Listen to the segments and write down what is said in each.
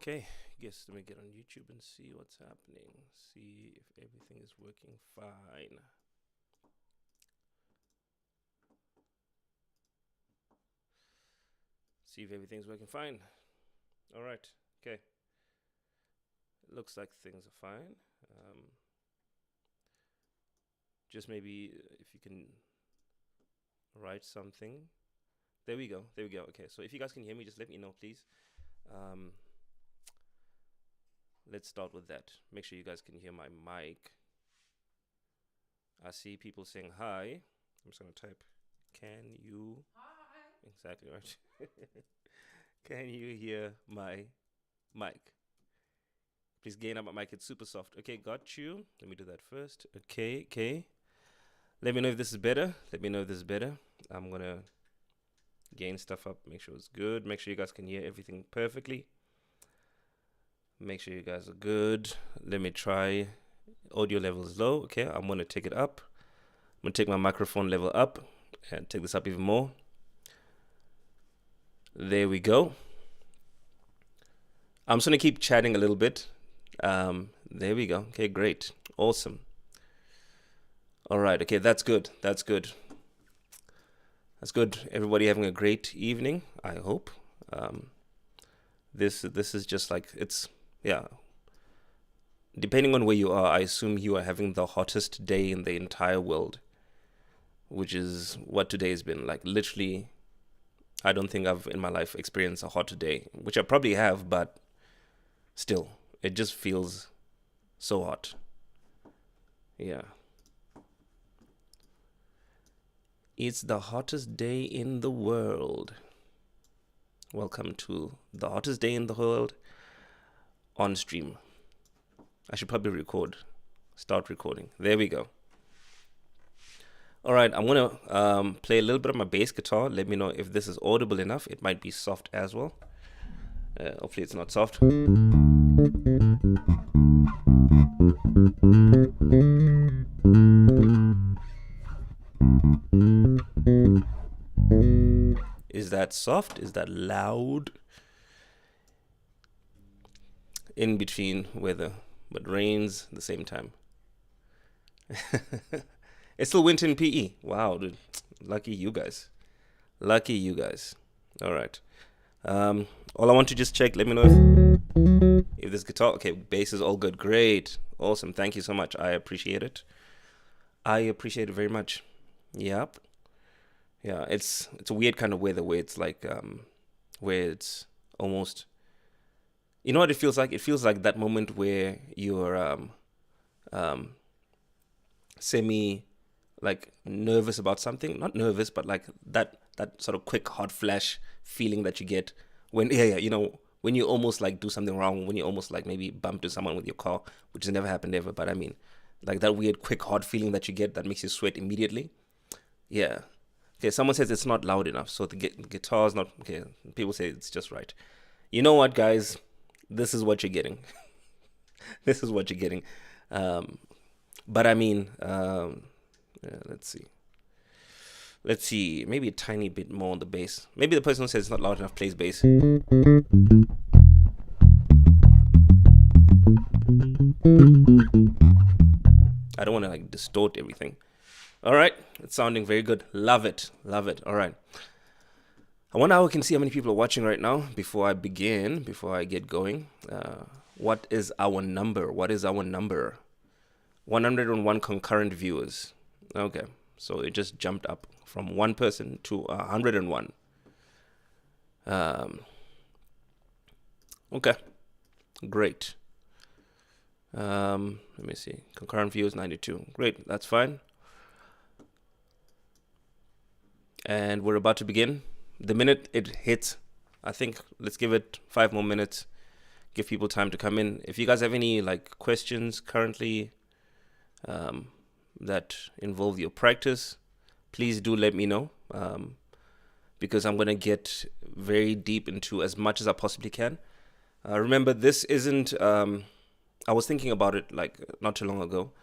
Okay, guess let me get on YouTube and see what's happening. See if everything is working fine. See if everything's working fine. All right. Okay. Looks like things are fine. Just maybe if you can write something. There we go. There we go. Okay. So if you guys can hear me, just let me know, please. Um, let's start with that. Make sure you guys can hear my mic. I see people saying hi. I'm just gonna type. Can you? Hi. Exactly right. Can you hear my mic? Please gain up my mic. It's super soft. Okay, got you. Let me do that first. Okay, okay. Let me know if this is better. Let me know if this is better. I'm gonna gain stuff up. Make sure it's good. Make sure you guys can hear everything perfectly. Make sure you guys are good. Let me try. Audio level is low. Okay, I'm gonna take it up. I'm gonna take my microphone level up and take this up even more. There we go. I'm just gonna keep chatting a little bit. There we go. Okay, great. Awesome. All right. Okay, that's good. That's good. That's good. Everybody having a great evening, I hope. This is just like yeah. Depending on where you are, I assume you are having the hottest day in the entire world, which is what today has been. Like literally, I don't think I've in my life experienced a hot day, which I probably have, but still, it just feels so hot. Yeah. It's the hottest day in the world. Welcome to the hottest day in the world on stream. I should probably start recording. There we go. All right, I'm going to play a little bit of my bass guitar. Let me know if this is audible enough. It might be soft as well. Hopefully it's not soft. Is that soft? Is that loud? In between weather, but rains at the same time. It's still winter in PE. Wow, dude. Lucky you guys. Lucky you guys. All right. All I want to just check. Let me know if this guitar. Okay, bass is all good. Great. Awesome. Thank you so much. I appreciate it. I appreciate it very much. Yep. Yeah, it's a weird kind of weather where it's like where it's almost, you know what it feels like? It feels like that moment where you're um semi like nervous about something. Not nervous, but like that sort of quick hot flash feeling that you get when when you almost like do something wrong, when you almost like maybe bump to someone with your car, which has never happened ever, but I mean like that weird quick hot feeling that you get that makes you sweat immediately. Yeah. Okay, someone says it's not loud enough, so the guitar is not okay. People say it's just right. You know what, guys? This is what you're getting. This is what you're getting. Um, but I mean, yeah, let's see. Let's see. Maybe a tiny bit more on the bass. Maybe the person who says it's not loud enough plays bass. I don't want to like distort everything. All right, it's sounding very good. Love it. Love it. All right. I wonder how we can see how many people are watching right now before I begin, before I get going. What is our number? What is our number? 101 concurrent viewers. Okay, so it just jumped up from one person to 101. Okay, great. Let me see. Concurrent viewers 92. Great, that's fine. And we're about to begin. The minute it hits, I think let's give it 5 more minutes. Give people time to come in. If you guys have any like questions currently that involve your practice, please do let me know, because I'm gonna get very deep into as much as I possibly can. Remember, this isn't. I was thinking about it like not too long ago.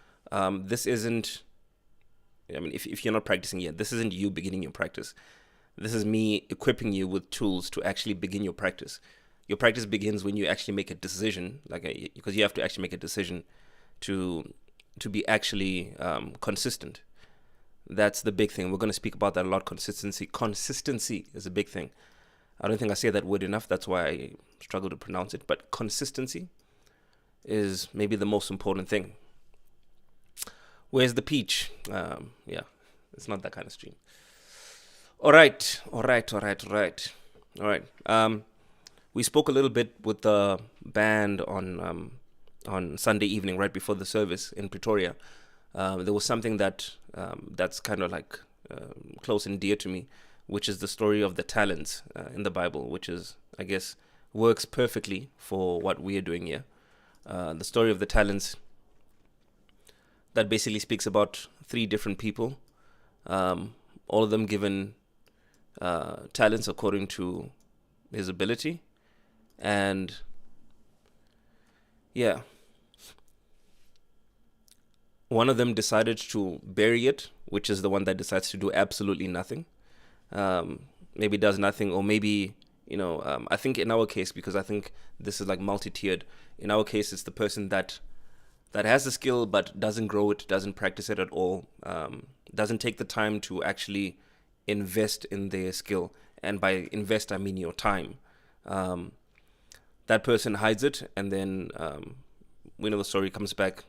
This isn't. I mean, if you're not practicing yet, this isn't you beginning your practice. This is me equipping you with tools to actually begin your practice. Your practice begins when you actually make a decision, because you have to actually make a decision to be actually consistent. That's the big thing. We're going to speak about that a lot. Consistency is a big thing. I don't think I say that word enough. That's why I struggle to pronounce it. But consistency is maybe the most important thing. Where's the peach? Yeah, it's not that kind of stream. All right. We spoke a little bit with the band on Sunday evening, right before the service in Pretoria. There was something that's kind of like close and dear to me, which is the story of the talents in the Bible, which is, I guess, works perfectly for what we are doing here. The story of the talents that basically speaks about 3 different people, all of them given talents according to his ability. And yeah, one of them decided to bury it, which is the one that decides to do absolutely nothing. Maybe does nothing, or maybe, I think in our case, because I think this is like multi-tiered, in our case, it's the person that has the skill but doesn't grow it, doesn't practice it at all, doesn't take the time to actually invest in their skill. And by invest, I mean your time. That person hides it, and then we know the story comes back.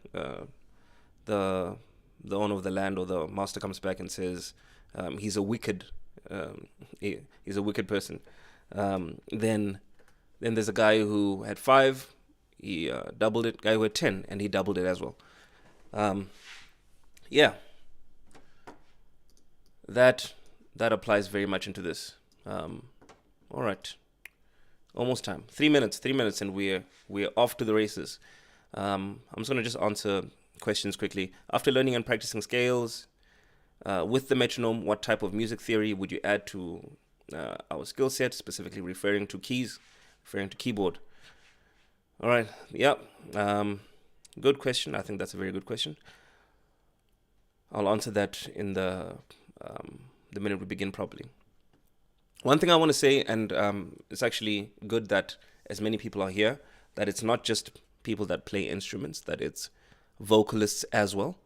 The owner of the land, or the master, comes back and says he's a wicked person. Then there's a guy who had 5, he doubled it. Guy who had 10, and he doubled it as well. Yeah, that applies very much into this. All right, almost time. 3 minutes, and we're off to the races. I'm just gonna just answer questions quickly. After learning and practicing scales with the metronome, what type of music theory would you add to our skill set, specifically referring to keys, referring to keyboard? All right. Yeah. Good question. I think that's a very good question. I'll answer that in the minute we begin properly. One thing I want to say, and it's actually good that as many people are here, that it's not just people that play instruments, that it's vocalists as well.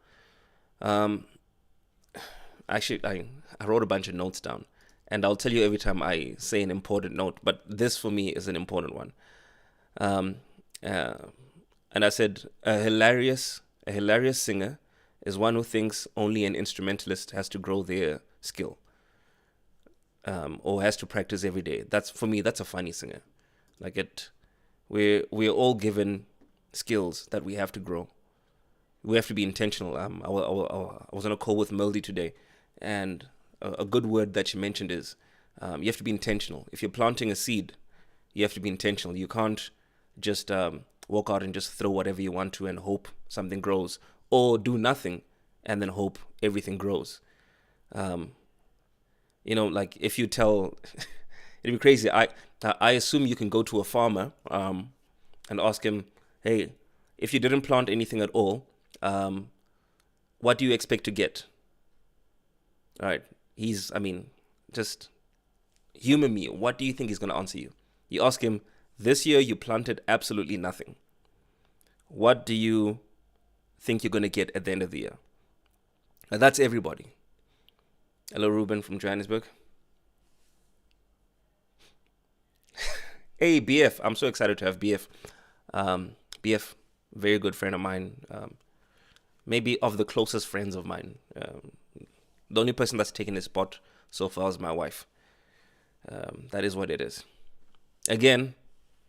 Actually, I wrote a bunch of notes down, and I'll tell you every time I say an important note, but this for me is an important one. And I said, a hilarious singer is one who thinks only an instrumentalist has to grow their skill, or has to practice every day. For me, that's a funny singer. We're all given skills that we have to grow. We have to be intentional. I was on a call with Melody today, and a good word that she mentioned is you have to be intentional. If you're planting a seed, you have to be intentional. You can't just walk out and just throw whatever you want to and hope something grows, or do nothing and then hope everything grows. Like if you tell, it'd be crazy. I assume you can go to a farmer and ask him, hey, if you didn't plant anything at all, what do you expect to get? All right. Just humor me. What do you think he's going to answer you? You ask him, this year you planted absolutely nothing. What do you think you're going to get at the end of the year? Now, that's everybody. Hello, Ruben from Johannesburg. Hey, BF. I'm so excited to have BF. BF, very good friend of mine. Maybe of the closest friends of mine. The only person that's taken his spot so far is my wife. That is what it is. Again,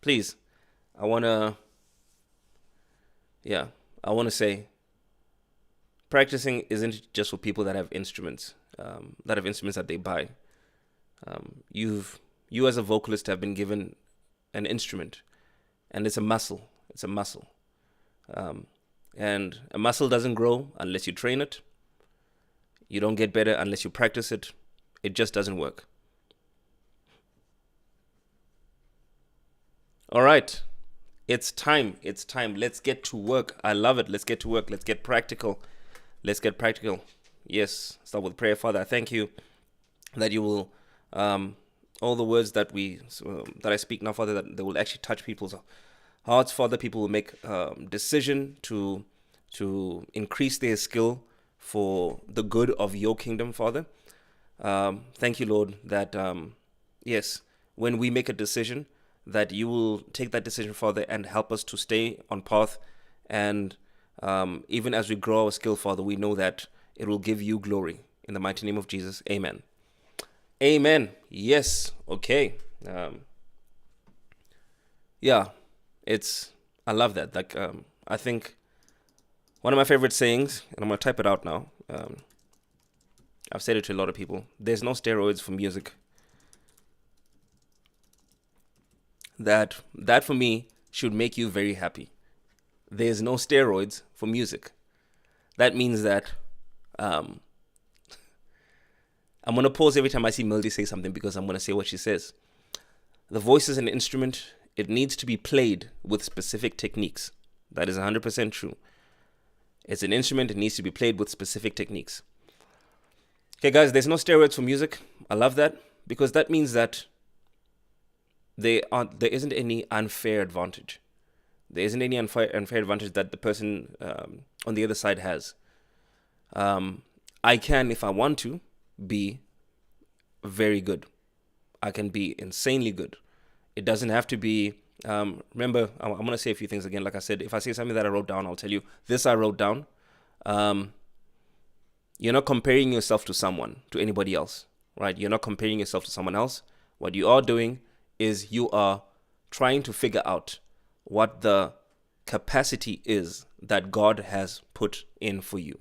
please, I want to say, practicing isn't just for people that have instruments, that they buy. You as a vocalist have been given an instrument, and it's a muscle. It's a muscle. And a muscle doesn't grow unless you train it. You don't get better unless you practice it. It just doesn't work. All right. It's time. Let's get to work. I love it. Let's get to work. Let's get practical. Yes. Start with prayer. Father, I thank you that you will all the words that I speak now, Father, that they will actually touch people's hearts, Father. People will make decision to increase their skill for the good of your kingdom, Father. Thank you, Lord, that yes, when we make a decision, that you will take that decision, Father, and help us to stay on path. And even as we grow our skill, Father, we know that it will give you glory. In the mighty name of Jesus, amen. Amen. Yes. Okay. Yeah, I love that. Like, I think one of my favorite sayings, and I'm going to type it out now. I've said it to a lot of people. There's no steroids for music. That for me should make you very happy. There's no steroids for music. That means that I'm going to pause every time I see Melody say something, because I'm going to say what she says. The voice is an instrument. It needs to be played with specific techniques. That is 100% true. It's an instrument. It needs to be played with specific techniques. Okay, guys, there's no steroids for music. I love that, because that means that there isn't any unfair advantage. There isn't any unfair advantage that the person on the other side has. I can, if I want to, be very good. I can be insanely good. It doesn't have to be, remember, I'm going to say a few things again. Like I said, if I say something that I wrote down, I'll tell you, this I wrote down. You're not comparing yourself to anybody else, right? You're not comparing yourself to someone else. What you are doing is you are trying to figure out what the capacity is that God has put in for you.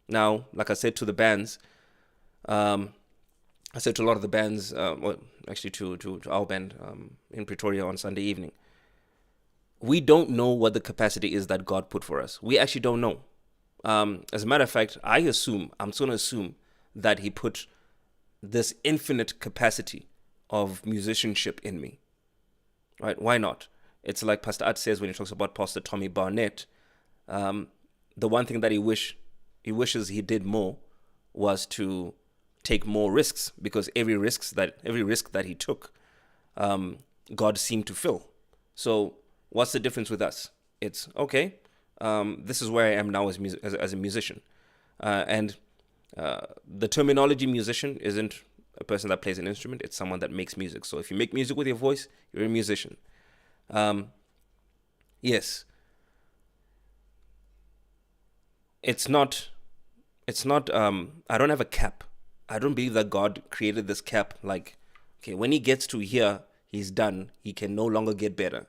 Now, like I said to the bands, I said to a lot of the bands, actually to our band in Pretoria on Sunday evening, we don't know what the capacity is that God put for us. We actually don't know. As a matter of fact, I'm going to assume that he put this infinite capacity of musicianship in me, right? Why not? It's like Pastor Art says when he talks about Pastor Tommy Barnett. The one thing that he wishes he did more was to take more risks, because every risk that he took, God seemed to fill. So what's the difference with us? It's okay. This is where I am now as a musician, and the terminology musician isn't a person that plays an instrument. It's someone that makes music. So if you make music with your voice, you're a musician. Yes. It's not, I don't have a cap. I don't believe that God created this cap. Like, okay, when he gets to here, he's done. He can no longer get better.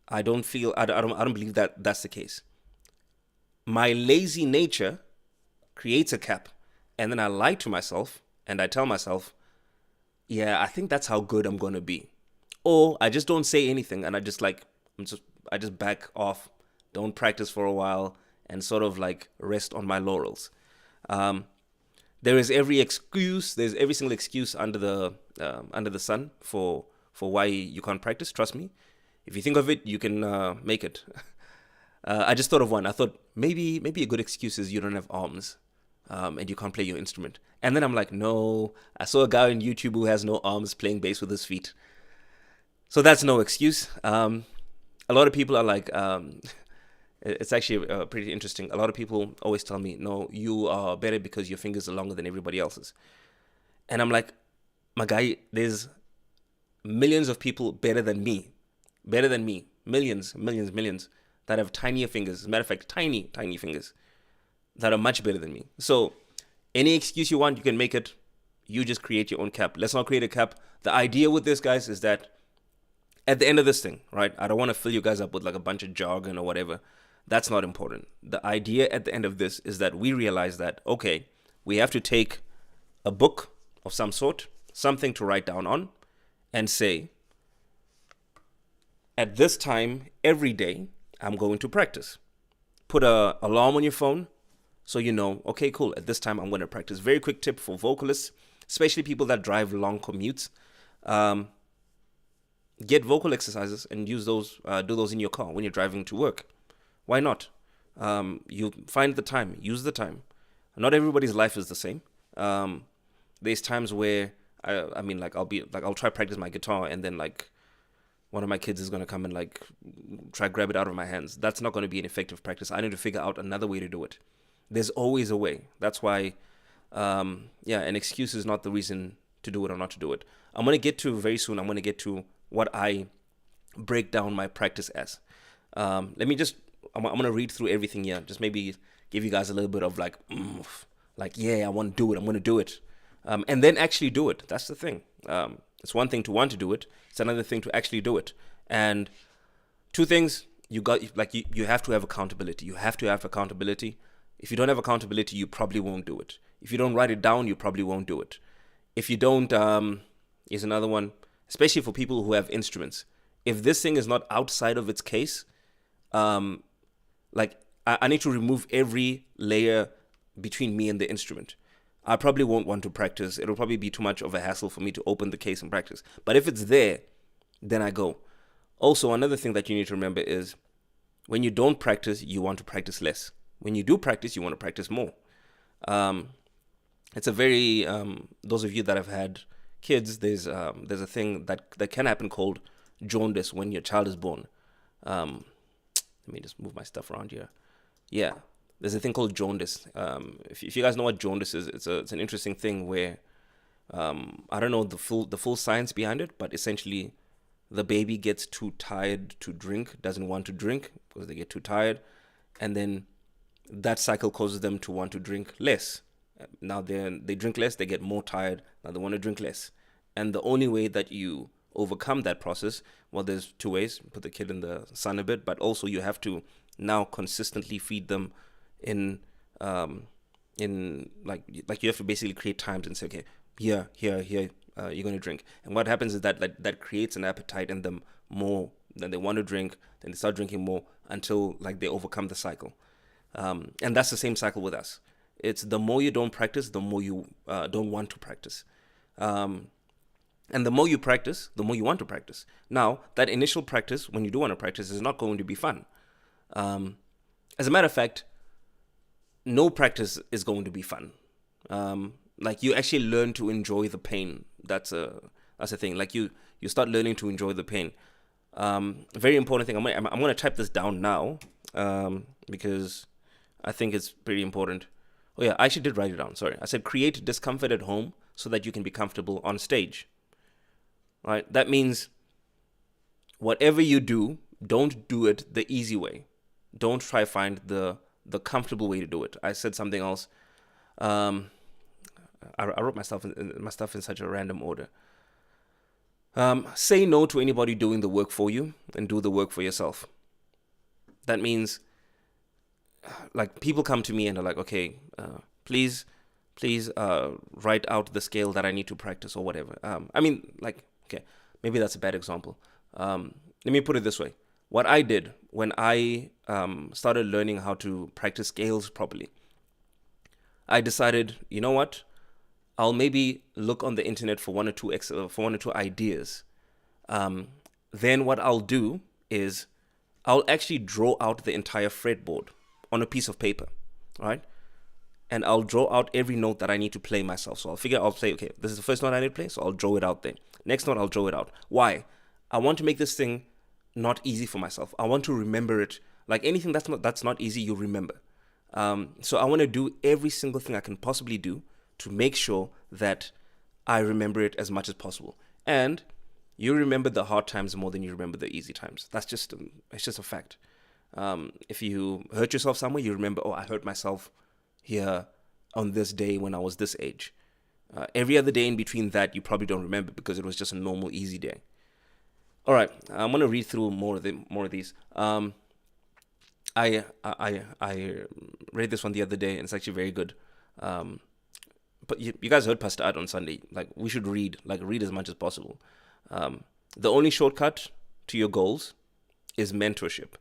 I don't believe that that's the case. My lazy nature creates a cap, and then I lie to myself and I tell myself, yeah, I think that's how good I'm going to be. Or I just don't say anything, and I just back off, don't practice for a while, and sort of like rest on my laurels. There's every single excuse under the sun for why you can't practice. Trust me, if you think of it, you can make it. I just thought of one. I thought maybe a good excuse is you don't have arms, and you can't play your instrument. And then I'm like, no, I saw a guy on YouTube who has no arms playing bass with his feet. So that's no excuse. A lot of people are like, it's actually pretty interesting. A lot of people always tell me, no, you are better because your fingers are longer than everybody else's. And I'm like, my guy, there's millions of people better than me, millions that have tinier fingers. As a matter of fact, tiny fingers that are much better than me. So any excuse you want, you can make it. You just create your own cap. Let's not create a cap. The idea with this, guys, is that at the end of this thing, right, I don't want to fill you guys up with like a bunch of jargon or whatever. That's not important. The idea at the end of this is that we realize that, okay, we have to take a book of some sort, something to write down on, and say, at this time, every day, I'm going to practice. Put an alarm on your phone so you know, okay, cool, at this time, I'm going to practice. Very quick tip for vocalists, especially people that drive long commutes. Get vocal exercises and use those, do those in your car when you're driving to work. Why not? You find the time, use the time. Not everybody's life is the same. There's times where I mean, like, I'll try practice my guitar, and then like one of my kids is gonna come and like try grab it out of my hands. That's not gonna be an effective practice. I need to figure out another way to do it. There's always a way. That's why, an excuse is not the reason to do it or not to do it. I'm gonna get to very soon. I'm gonna get to what I break down my practice as. Let me just. I'm gonna read through everything here. Just maybe give you guys a little bit of like, yeah, I want to do it. I'm gonna do it, and then actually do it. That's the thing. It's one thing to want to do it. It's another thing to actually do it. And two things, you have to have accountability. You have to have accountability. If you don't have accountability, you probably won't do it. If you don't write it down, you probably won't do it. If you don't, is another one, especially for people who have instruments. If this thing is not outside of its case, I need to remove every layer between me and the instrument. I probably won't want to practice. It'll probably be too much of a hassle for me to open the case and practice. But if it's there, then I go. Also, another thing that you need to remember is when you don't practice, you want to practice less. When you do practice, you want to practice more. It's a very, those of you that have had kids, there's a thing that can happen called jaundice when your child is born. Let me just move my stuff around here. Yeah. There's a thing called jaundice. If you guys know what jaundice is, it's an interesting thing where I don't know the full science behind it, but essentially the baby gets too tired to drink, doesn't want to drink because they get too tired, and then that cycle causes them to want to drink less. Now they drink less, they get more tired, now they want to drink less. And the only way that you overcome that process, well, there's two ways. Put the kid in the sun a bit, but also you have to now consistently feed them in like you have to basically create times and say, okay, here, you're going to drink. And what happens is that creates an appetite in them more. Then they want to drink, then they start drinking more until like they overcome the cycle. And that's the same cycle with us. It's the more you don't practice, the more you don't want to practice. And the more you practice, the more you want to practice. Now, that initial practice, when you do want to practice, is not going to be fun. As a matter of fact, no practice is going to be fun. Like you actually learn to enjoy the pain. That's a thing. Like you start learning to enjoy the pain. Very important thing. I'm going to type this down now because I think it's pretty important. Oh yeah, I actually did write it down. Sorry, I said create discomfort at home so that you can be comfortable on stage. All right, that means whatever you do, don't do it the easy way. Don't try to find the comfortable way to do it. I said something else. I wrote my stuff in such a random order. Say no to anybody doing the work for you and do the work for yourself. That means, like, people come to me and they're like, okay, please write out the scale that I need to practice or whatever. Okay, maybe that's a bad example. Let me put it this way. What I did when I started learning how to practice scales properly, I decided, you know what? I'll maybe look on the internet for one or two ideas. Then what I'll do is I'll actually draw out the entire fretboard on a piece of paper, all right? And I'll draw out every note that I need to play myself. So I'll say, okay, this is the first note I need to play, so I'll draw it out there. Next note, I'll draw it out. Why? I want to make this thing not easy for myself. I want to remember it. Like anything that's not easy, you remember. So I want to do every single thing I can possibly do to make sure that I remember it as much as possible. And you remember the hard times more than you remember the easy times. It's just a fact. If you hurt yourself somewhere, you remember, oh, I hurt myself here on this day when I was this age. Every other day in between that, you probably don't remember because it was just a normal, easy day. All right, I'm gonna read through more of these. I read this one the other day, and it's actually very good. But you guys heard Pastor Art on Sunday. Like, we should read as much as possible. The only shortcut to your goals is mentorship.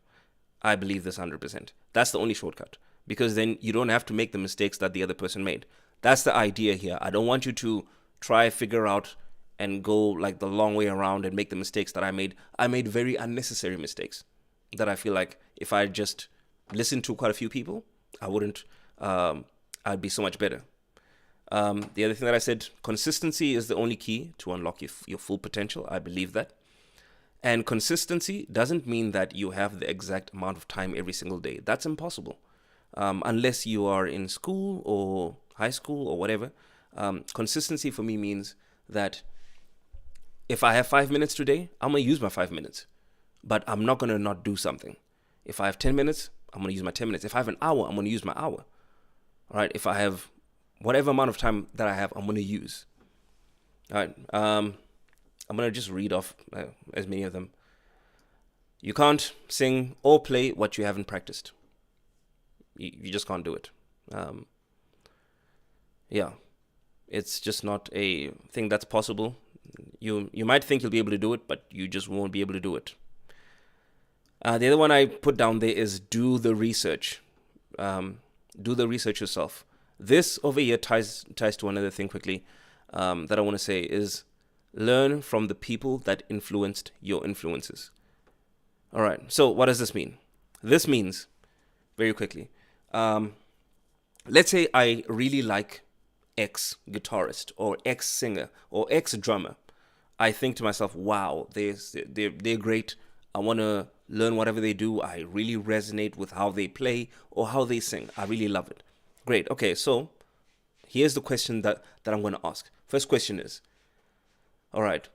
I believe this 100%. That's the only shortcut, because then you don't have to make the mistakes that the other person made. That's the idea here. I don't want you to try figure out and go like the long way around and make the mistakes that I made. I made very unnecessary mistakes that I feel like if I just listened to quite a few people, I'd be so much better. The other thing that I said, consistency is the only key to unlock your full potential. I believe that. And consistency doesn't mean that you have the exact amount of time every single day. That's impossible. Unless you are in school or high school or whatever. Consistency for me means that if I have 5 minutes today, I'm going to use my 5 minutes. But I'm not going to not do something. If I have 10 minutes, I'm going to use my 10 minutes. If I have an hour, I'm going to use my hour. All right. If I have whatever amount of time that I have, I'm going to use. All right. I'm going to just read off as many of them. You can't sing or play what you haven't practiced. You just can't do it. Yeah. It's just not a thing that's possible. You might think you'll be able to do it, but you just won't be able to do it. The other one I put down there is do the research. Do the research yourself. This over here ties to another thing quickly that I want to say is learn from the people that influenced your influences. All right. So what does this mean? This means, very quickly, let's say I really like X guitarist or X singer or X drummer. I think to myself, wow, they're great. I want to learn whatever they do. I really resonate with how they play or how they sing. I really love it. Great. Okay, so here's the question that I'm going to ask. First question is, all right,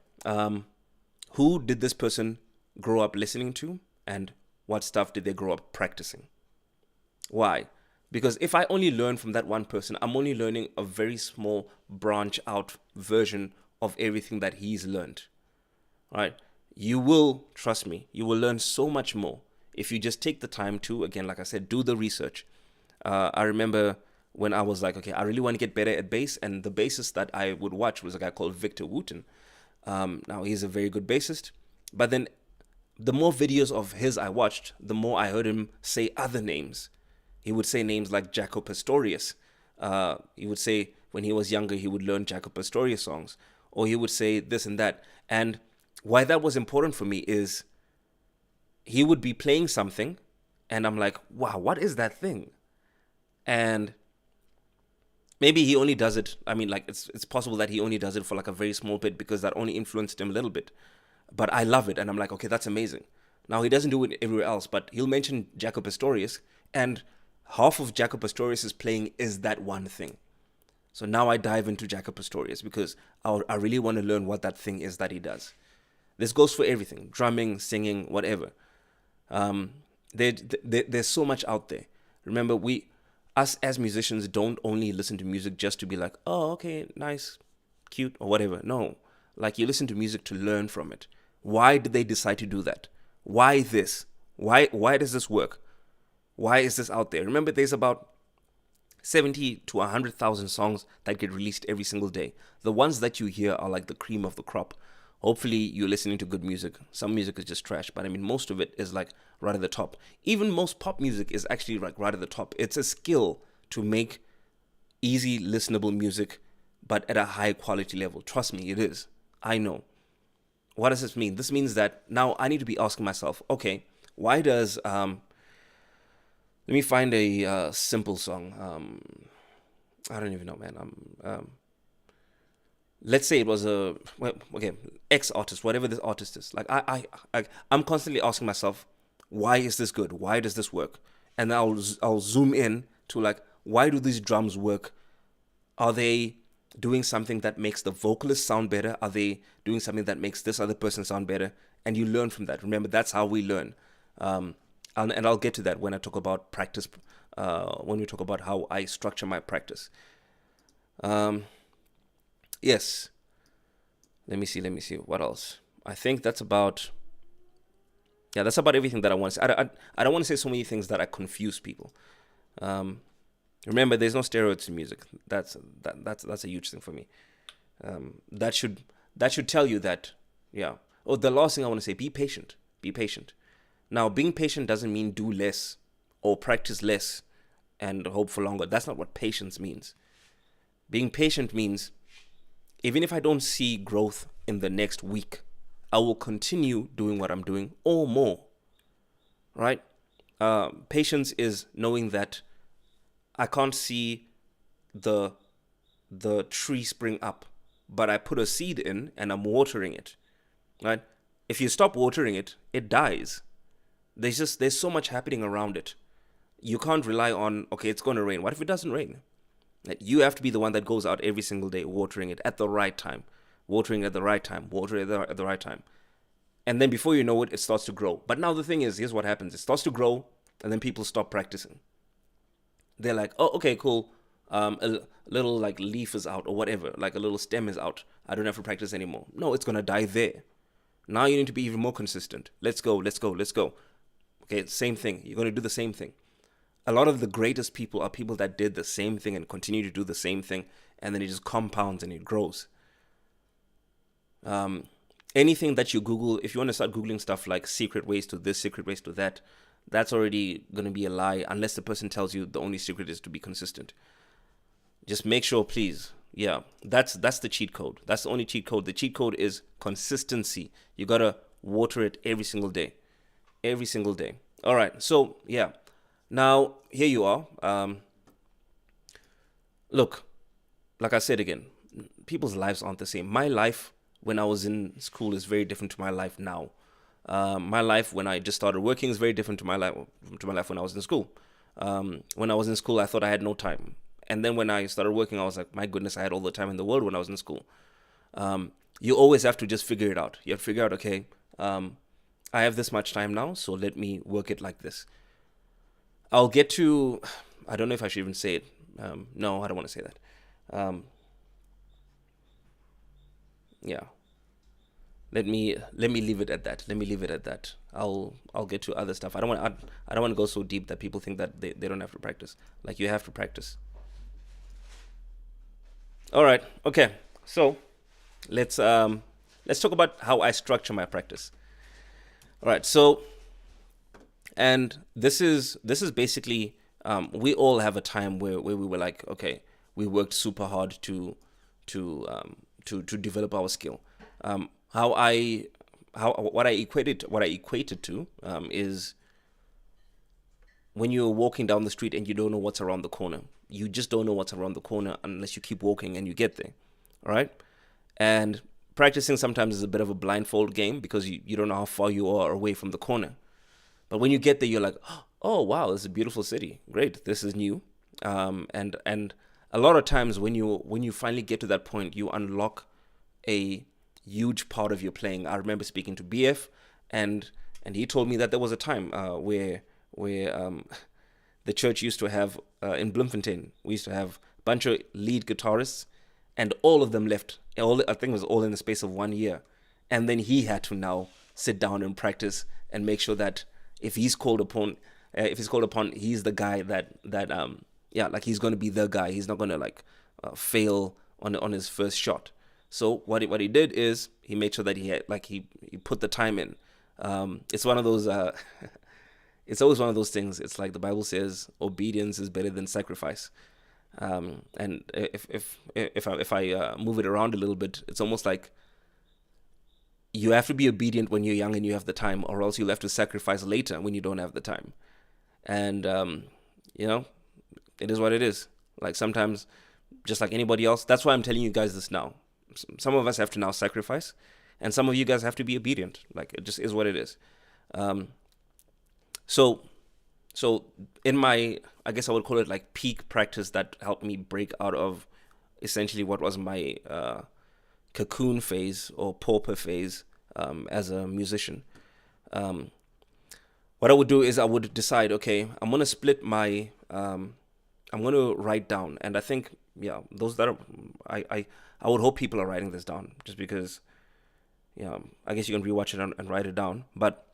who did this person grow up listening to and what stuff did they grow up practicing? Why? Because if I only learn from that one person, I'm only learning a very small branch out version of everything that he's learned. All right. You will, trust me, you will learn so much more if you just take the time to, again, like I said, do the research. I remember when I was like, okay, I really want to get better at bass. And the bassist that I would watch was a guy called Victor Wooten. Now, he's a very good bassist. But then the more videos of his I watched, the more I heard him say other names. He would say names like Jaco Pastorius. He would say when he was younger, he would learn Jaco Pastorius songs. Or he would say this and that. And why that was important for me is he would be playing something and I'm like, wow, what is that thing? And maybe he only does it. I mean, like it's possible that he only does it for like a very small bit because that only influenced him a little bit. But I love it. And I'm like, okay, that's amazing. Now he doesn't do it everywhere else, but he'll mention Jaco Pastorius and half of Jaco Pastorius' playing is that one thing. So now I dive into Jaco Pastorius because I really want to learn what that thing is that he does. This goes for everything, drumming, singing, whatever. There's so much out there. Remember, us as musicians don't only listen to music just to be like, oh, okay, nice, cute, or whatever. No, like you listen to music to learn from it. Why did they decide to do that? Why this? Why does this work? Why is this out there? Remember, there's about 70 to 100,000 songs that get released every single day. The ones that you hear are like the cream of the crop. Hopefully you're listening to good music. Some music is just trash, but I mean, most of it is like right at the top. Even most pop music is actually like right at the top. It's a skill to make easy, listenable music, but at a high quality level. Trust me, it is. I know. What does this mean? This means that now I need to be asking myself, okay, why does, let me find a simple song. I don't even know, man. Let's say it was X artist, whatever this artist is. Like I'm constantly asking myself, why is this good? Why does this work? And I'll zoom in to like, why do these drums work? Are they doing something that makes the vocalist sound better? Are they doing something that makes this other person sound better? And you learn from that. Remember, that's how we learn. And I'll get to that when I talk about practice. When we talk about how I structure my practice. Yes. Let me see. What else? I think that's about everything that I want to say. I don't want to say so many things that I confuse people. Remember, there's no steroids in music. That's a huge thing for me. That should tell you that, yeah. Oh, the last thing I want to say, be patient. Be patient. Now, being patient doesn't mean do less or practice less and hope for longer. That's not what patience means. Being patient means even if I don't see growth in the next week, I will continue doing what I'm doing or more, right? Patience is knowing that I can't see the the tree spring up, but I put a seed in and I'm watering it, right? If you stop watering it, it dies. There's so much happening around it. You can't rely on, okay, it's going to rain. What if it doesn't rain? You have to be the one that goes out every single day watering it at the right time, watering at the right time, watering at the right time. And then before you know it, it starts to grow. But now the thing is, here's what happens. It starts to grow and then people stop practicing. They're like, oh, okay, cool. A little like leaf is out or whatever, like a little stem is out. I don't have to practice anymore. No, it's going to die there. Now you need to be even more consistent. Let's go. Okay, same thing. You're going to do the same thing. A lot of the greatest people are people that did the same thing and continue to do the same thing, and then it just compounds and it grows. Anything that you Google, if you want to start Googling stuff like secret ways to this, secret ways to that, that's already going to be a lie unless the person tells you the only secret is to be consistent. Just make sure, please. Yeah, that's the cheat code. That's the only cheat code. The cheat code is consistency. You got to water it every single day. Every single day. All right, so yeah. Now, here you are. Look, like I said again, people's lives aren't the same. My life when I was in school is very different to my life now. My life when I just started working is very different to my life when I was in school. When I was in school, I thought I had no time. And then when I started working, I was like, my goodness, I had all the time in the world when I was in school. You always have to just figure it out. You have to figure out, okay, I have this much time now, so let me work it like this. I'll get to, I don't know if I should even say it. No, I don't want to say that. Yeah. Let me leave it at that. I'll get to other stuff. I don't want to go so deep that people think that they don't have to practice. Like, you have to practice. All right. Okay. So let's talk about how I structure my practice. All right. So, and this is basically, we all have a time where we were like, okay, we worked super hard to develop our skill. What I equated to is when you're walking down the street and you don't know what's around the corner. You just don't know what's around the corner unless you keep walking and you get there. All right? And practicing sometimes is a bit of a blindfold game because you don't know how far you are away from the corner. But when you get there, you're like, oh, wow, this is a beautiful city. Great, this is new. And a lot of times when you finally get to that point, you unlock a huge part of your playing. I remember speaking to BF, and he told me that there was a time where the church used to have, in Bloemfontein, we used to have a bunch of lead guitarists, and all of them left. I think it was all in the space of 1 year. And then he had to now sit down and practice and make sure that if he's called upon, he's the guy that like he's going to be the guy. He's not going to fail on his first shot. So what he did is he made sure that he had, he put the time in. It's one of those. It's always one of those things. It's like the Bible says, obedience is better than sacrifice. And if I move it around a little bit, it's almost like you have to be obedient when you're young and you have the time, or else you'll have to sacrifice later when you don't have the time. And it is what it is. Like, sometimes, just like anybody else, that's why I'm telling you guys this now. Some of us have to now sacrifice, and some of you guys have to be obedient. Like, it just is what it is. So in my, I guess I would call it like peak practice that helped me break out of essentially what was my cocoon phase or pauper phase as a musician. What I would do is I would decide, okay, I'm going to split my, I'm going to write down. And I think, those that are, I would hope people are writing this down, just because, I guess you can rewatch it and write it down. But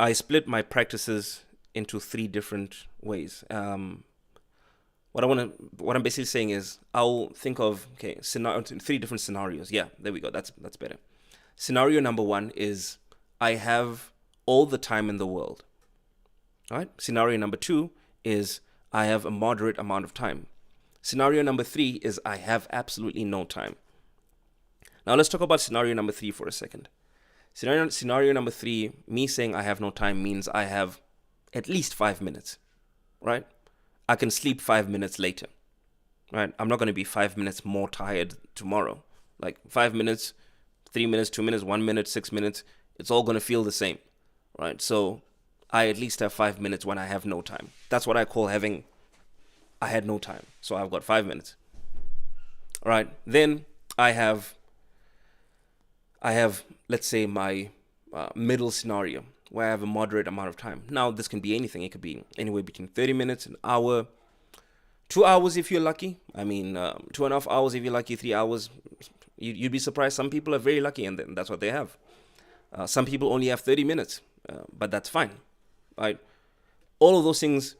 I split my practices into 3 different ways. What I'm basically saying is I'll think of 3 different scenarios. Yeah, there we go. That's better. Scenario number 1 is I have all the time in the world. All right. Scenario number 2 is I have a moderate amount of time. Scenario number 3 is I have absolutely no time. Now let's talk about scenario number 3 for a second. Scenario number 3, me saying I have no time means I have at least 5 minutes, right? I can sleep 5 minutes later, right? I'm not going to be 5 minutes more tired tomorrow. Like 5 minutes, 3 minutes, 2 minutes, 1 minute, 6 minutes, it's all going to feel the same, right? So I at least have 5 minutes when I have no time. That's what I call having, I had no time. So I've got 5 minutes. All right. Then I have, let's say, my middle scenario where I have a moderate amount of time. Now, this can be anything. It could be anywhere between 30 minutes, an hour, 2 hours if you're lucky. I mean, 2.5 hours if you're lucky, 3 hours. You'd be surprised. Some people are very lucky and that's what they have. Some people only have 30 minutes, but that's fine, right? All of those things,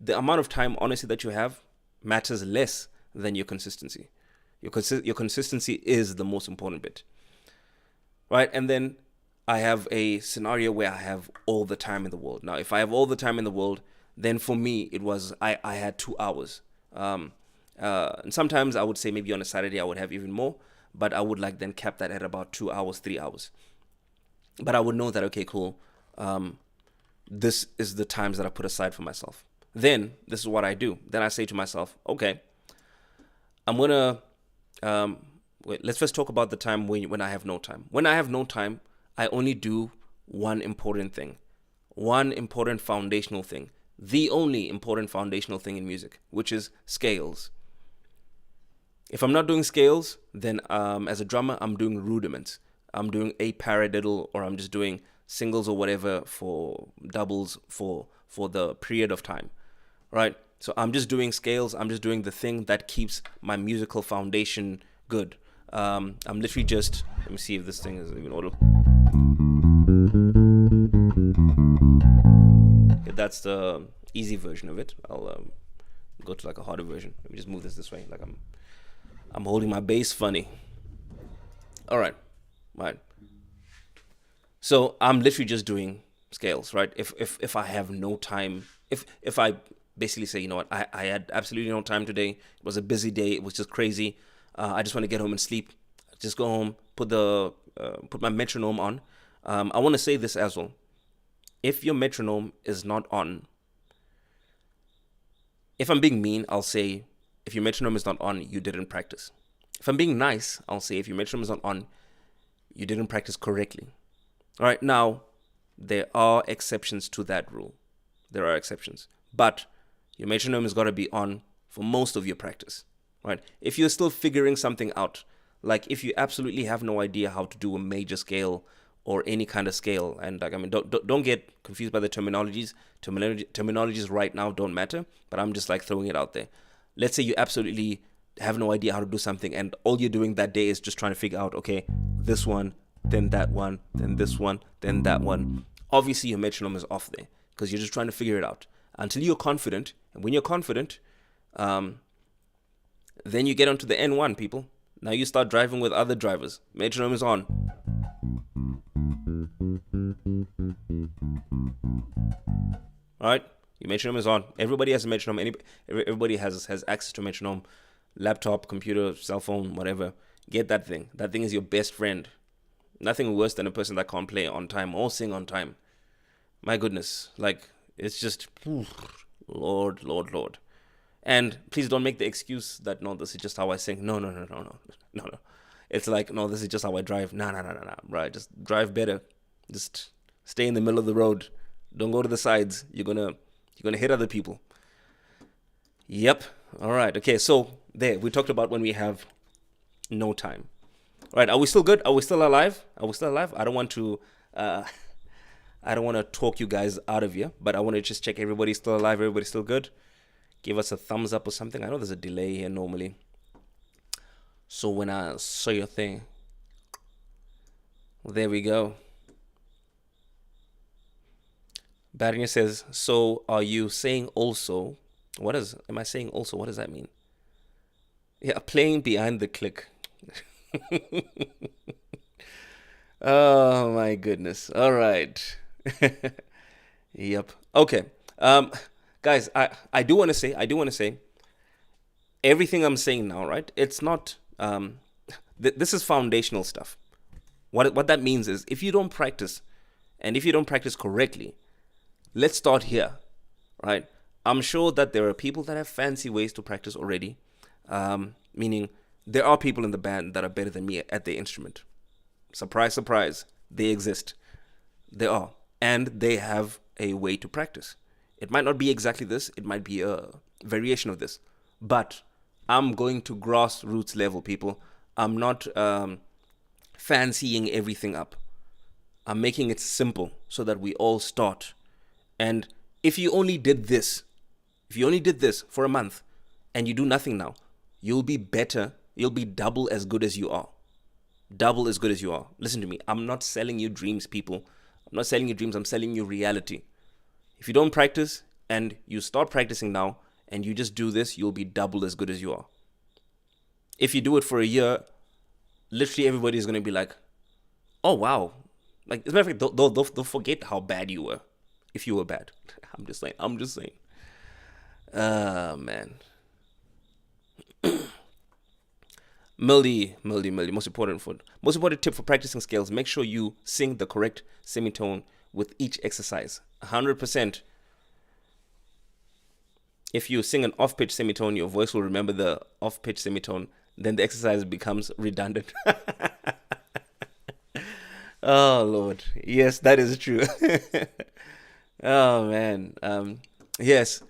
the amount of time, honestly, that you have matters less than your consistency. Your consistency is the most important bit, right? And then I have a scenario where I have all the time in the world. Now, if I have all the time in the world, then for me, it was, I had 2 hours. And sometimes I would say maybe on a Saturday I would have even more, but I would like then cap that at about 2 hours, 3 hours. But I would know that, okay, cool. This is the times that I put aside for myself. Then this is what I do. Then I say to myself, okay, I'm going to, let's first talk about the time when I have no time. When I have no time, I only do one important thing, one important foundational thing, the only important foundational thing in music, which is scales. If I'm not doing scales, then as a drummer, I'm doing rudiments. I'm doing a paradiddle, or I'm just doing singles or whatever for doubles for the period of time, right? So I'm just doing scales. I'm just doing the thing that keeps my musical foundation good. I'm literally just, let me see if this thing is even audible. Okay, that's the easy version of it. I'll go to like a harder version. Let me just move this way. Like I'm holding my bass funny. All right. So I'm literally just doing scales, right? If I have no time, if I basically say, you know what, I had absolutely no time today. It was a busy day. It was just crazy. I just want to get home and sleep. Just go home, put my metronome on. I want to say this as well. If your metronome is not on, if I'm being mean, I'll say, if your metronome is not on, you didn't practice. If I'm being nice, I'll say, if your metronome is not on, you didn't practice correctly. All right, now, there are exceptions to that rule. There are exceptions. But your metronome has got to be on for most of your practice, right? If you're still figuring something out, like if you absolutely have no idea how to do a major scale or any kind of scale, and like, I mean, don't get confused by the terminologies. Terminologies right now don't matter, but I'm just like throwing it out there. Let's say you absolutely have no idea how to do something, and all you're doing that day is just trying to figure out, okay, this one, then that one, then this one, then that one. Obviously, your metronome is off there because you're just trying to figure it out until you're confident. And when you're confident, then you get onto the N1, people. Now you start driving with other drivers. Metronome is on. All right, your metronome is on. Everybody has a metronome. Everybody has access to a metronome. Laptop, computer, cell phone, whatever. Get that thing. That thing is your best friend. Nothing worse than a person that can't play on time or sing on time. My goodness, like, it's just, Lord. And please don't make the excuse that, no, this is just how I sing. No. It's like, no, this is just how I drive. No. Right, just drive better. Just stay in the middle of the road. Don't go to the sides. You're gonna hit other people. Yep. All right. Okay. So there, we talked about when we have no time. All right. Are we still good? Are we still alive? I don't want to talk you guys out of here, but I want to just check everybody's still alive. Everybody's still good. Give us a thumbs up or something. I know there's a delay here normally. So when I saw your thing, there we go. Baringer says, so are you saying also, am I saying also? What does that mean? Yeah, playing behind the click. Oh my goodness. All right. Yep. Okay. Guys, I do want to say everything I'm saying now, right? It's not, this is foundational stuff. What that means is if you don't practice, and if you don't practice correctly, let's start here, right? I'm sure that there are people that have fancy ways to practice already, meaning there are people in the band that are better than me at their instrument. Surprise, surprise, they exist. They are. And they have a way to practice. It might not be exactly this, it might be a variation of this. But I'm going to grassroots level, people. I'm not fancying everything up. I'm making it simple so that we all start. And if you only did this for a month and you do nothing now, you'll be better. You'll be double as good as you are. Double as good as you are. Listen to me. I'm not selling you dreams, people. I'm not selling you dreams. I'm selling you reality. If you don't practice and you start practicing now and you just do this, you'll be double as good as you are. If you do it for a year, literally everybody is going to be like, oh, wow. Like, as a matter of fact, they'll forget how bad you were if you were bad. I'm just saying. Man. Mildy. Most important tip for practicing scales: make sure you sing the correct semitone with each exercise. 100%. If you sing an off-pitch semitone, your voice will remember the off-pitch semitone. Then the exercise becomes redundant. Oh, Lord. Yes, that is true. Oh, man. Yes.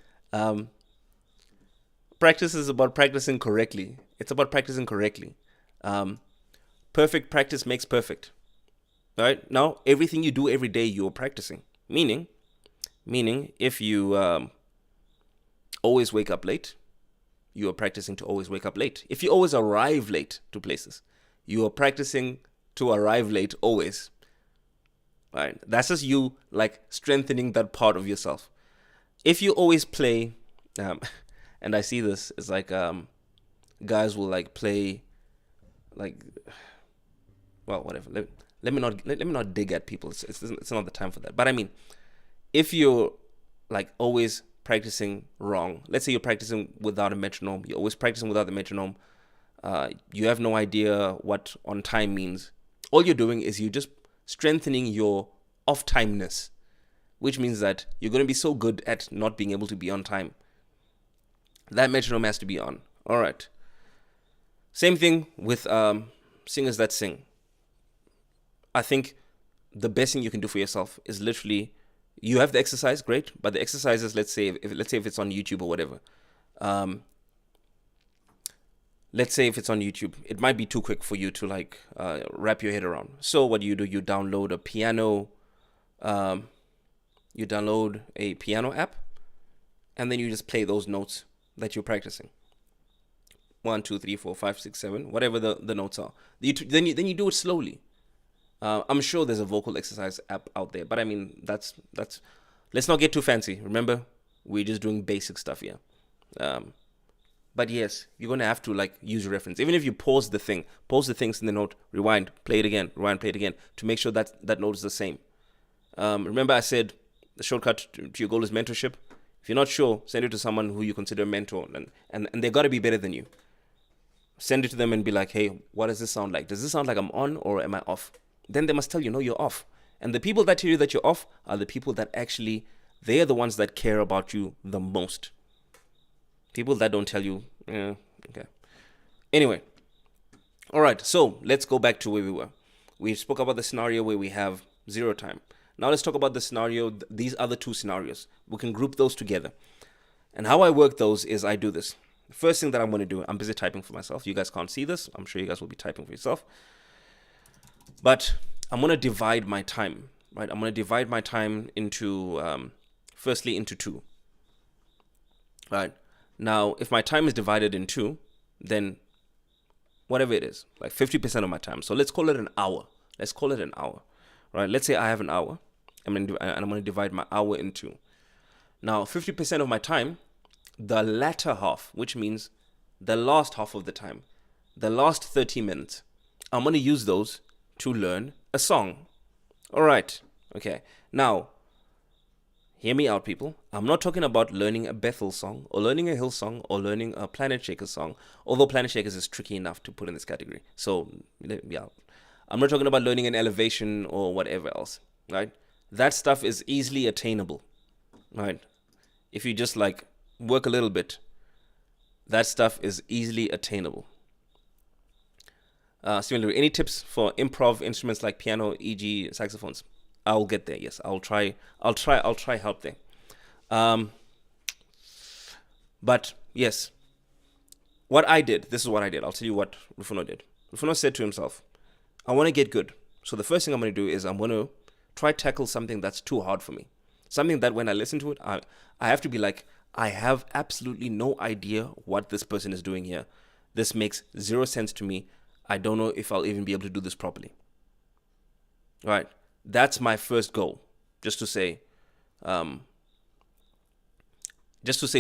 Practice is about practicing correctly. It's about practicing correctly. Perfect practice makes perfect. All right? Now, everything you do every day, you're practicing. Meaning, if you always wake up late, you are practicing to always wake up late. If you always arrive late to places, you are practicing to arrive late always. All right? That's just you, like, strengthening that part of yourself. If you always play, and I see this, it's like guys will like play, like, well, whatever. Let me not dig at people. It's not the time for that. But I mean, if you're like always practicing wrong, let's say you're practicing without a metronome, you're always practicing without the metronome, you have no idea what on time means. All you're doing is you're just strengthening your off timeness, which means that you're going to be so good at not being able to be on time. That metronome has to be on. All right. Same thing with singers that sing. I think the best thing you can do for yourself is literally, you have the exercise, great, but the exercises, let's say if it's on YouTube or whatever, let's say if it's on YouTube, it might be too quick for you to like wrap your head around. So what do? You download a piano, app, and then you just play those notes that you're practicing. 1, 2, 3, 4, 5, 6, 7, whatever the notes are. Then you do it slowly. I'm sure there's a vocal exercise app out there, but I mean that's. Let's not get too fancy. Remember, we're just doing basic stuff here. But yes, you're gonna have to like use your reference. Even if you pause the things in the note, rewind, play it again, to make sure that note is the same. Remember, I said the shortcut to your goal is mentorship. If you're not sure, send it to someone who you consider a mentor, and they got to be better than you. Send it to them and be like, hey, what does this sound like? Does this sound like I'm on or am I off? Then they must tell you, no, you're off. And the people that tell you that you're off are the people that actually, they're the ones that care about you the most. People that don't tell you, okay. Anyway, all right, so let's go back to where we were. We spoke about the scenario where we have 0 time. Now let's talk about the scenario, these other 2 scenarios. We can group those together. And how I work those is I do this. The first thing that I'm going to do, I'm busy typing for myself. You guys can't see this. I'm sure you guys will be typing for yourself. But I'm going to divide my time, right? I'm going to divide my time into, firstly, into 2. Right? Now, if my time is divided in 2, then whatever it is, like 50% of my time. So let's call it an hour. Right? Let's say I have an hour. I'm going to divide my hour in 2. Now, 50% of my time, the latter half, which means the last half of the time, the last 30 minutes, I'm going to use those to learn a song. All right. Okay. Now, hear me out, people. I'm not talking about learning a Bethel song or learning a Hill song or learning a Planet Shakers song, although Planet Shakers is tricky enough to put in this category. So, yeah. I'm not talking about learning an Elevation or whatever else, right? That stuff is easily attainable, right? if you just like work a little bit, that stuff is easily attainable. Similarly, any tips for improv instruments like piano, e.g., saxophones? I'll get there. Yes, I'll try help there. But yes, what I did. This is what I did. I'll tell you what Rufuno did. Rufuno said to himself, "I want to get good. So the first thing I'm going to do is I'm going to try tackle something that's too hard for me. Something that when I listen to it, I have to be like, I have absolutely no idea what this person is doing here. This makes zero sense to me. I don't know if I'll even be able to do this properly." All right. That's my first goal. Just to say to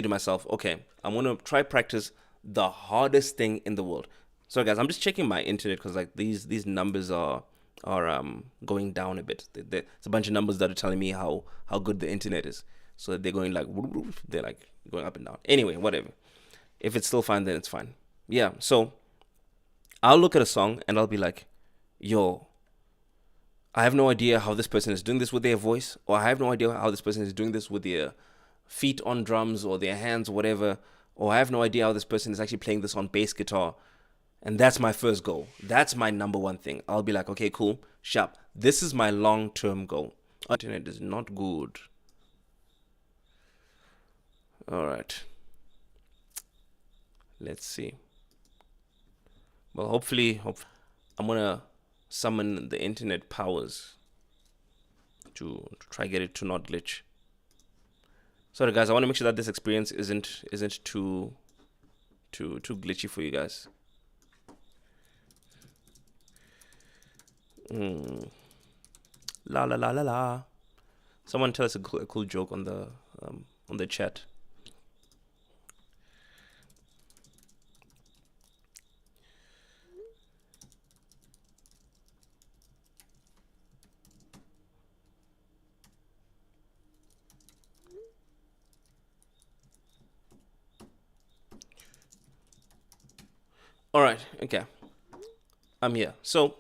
myself, okay, I'm going to try practice the hardest thing in the world. So guys, I'm just checking my internet because like these numbers are going down a bit. It's a bunch of numbers that are telling me how good the internet is. So they're going like, they're like going up and down. Anyway, whatever. If it's still fine, then it's fine. Yeah. So I'll look at a song and I'll be like, yo, I have no idea how this person is doing this with their voice, or I have no idea how this person is doing this with their feet on drums or their hands or whatever, or I have no idea how this person is actually playing this on bass guitar. And that's my first goal. That's my number one thing. I'll be like, okay, cool, sharp. This is my long-term goal. Internet is not good. All right. Let's see. Well, hopefully I'm going to summon the internet powers to try get it to not glitch. Sorry guys, I want to make sure that this experience isn't too glitchy for you guys. La la la la la. Someone tell us a cool joke on the chat. All right, okay. I'm here. So,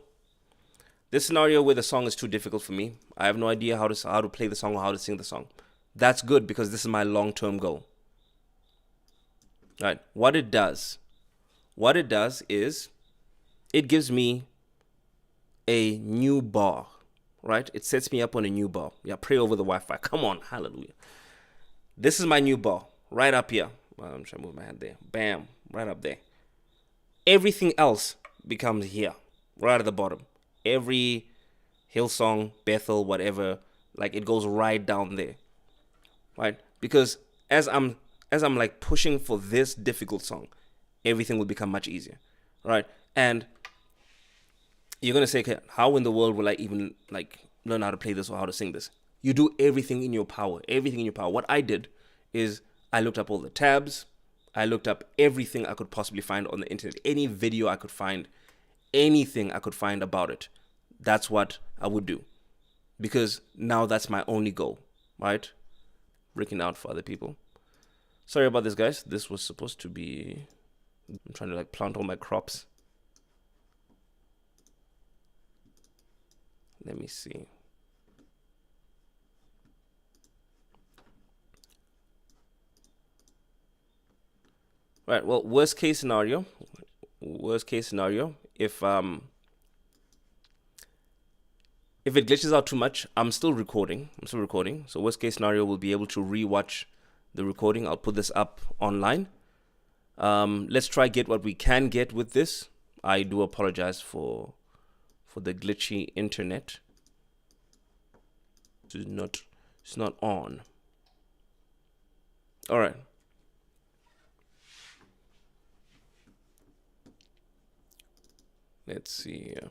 this scenario where the song is too difficult for me, I have no idea how to play the song or how to sing the song. That's good because this is my long-term goal. All right, what it does is it gives me a new bar, right? It sets me up on a new bar. Yeah, pray over the Wi-Fi. Come on, hallelujah. This is my new bar, right up here. I'm trying to move my hand there. Bam, right up there. Everything else becomes here, right at the bottom. Every Hillsong, Bethel, whatever, like it goes right down there, right? Because as I'm like pushing for this difficult song, everything will become much easier, right? And you're gonna say, okay, how in the world will I even like learn how to play this or how to sing this? You do everything in your power, everything in your power. What I did is I looked up all the tabs. I looked up everything I could possibly find on the internet, any video I could find, anything I could find about it. That's what I would do, because now that's my only goal, right? Breaking out for other people. Sorry about this, guys. This was supposed to be, I'm trying to like plant all my crops. Let me see. Right, well, worst case scenario, if it glitches out too much, I'm still recording. So worst case scenario, we'll be able to rewatch the recording. I'll put this up online. Let's try get what we can get with this. I do apologize for the glitchy internet. It's not on. All right. Let's see here.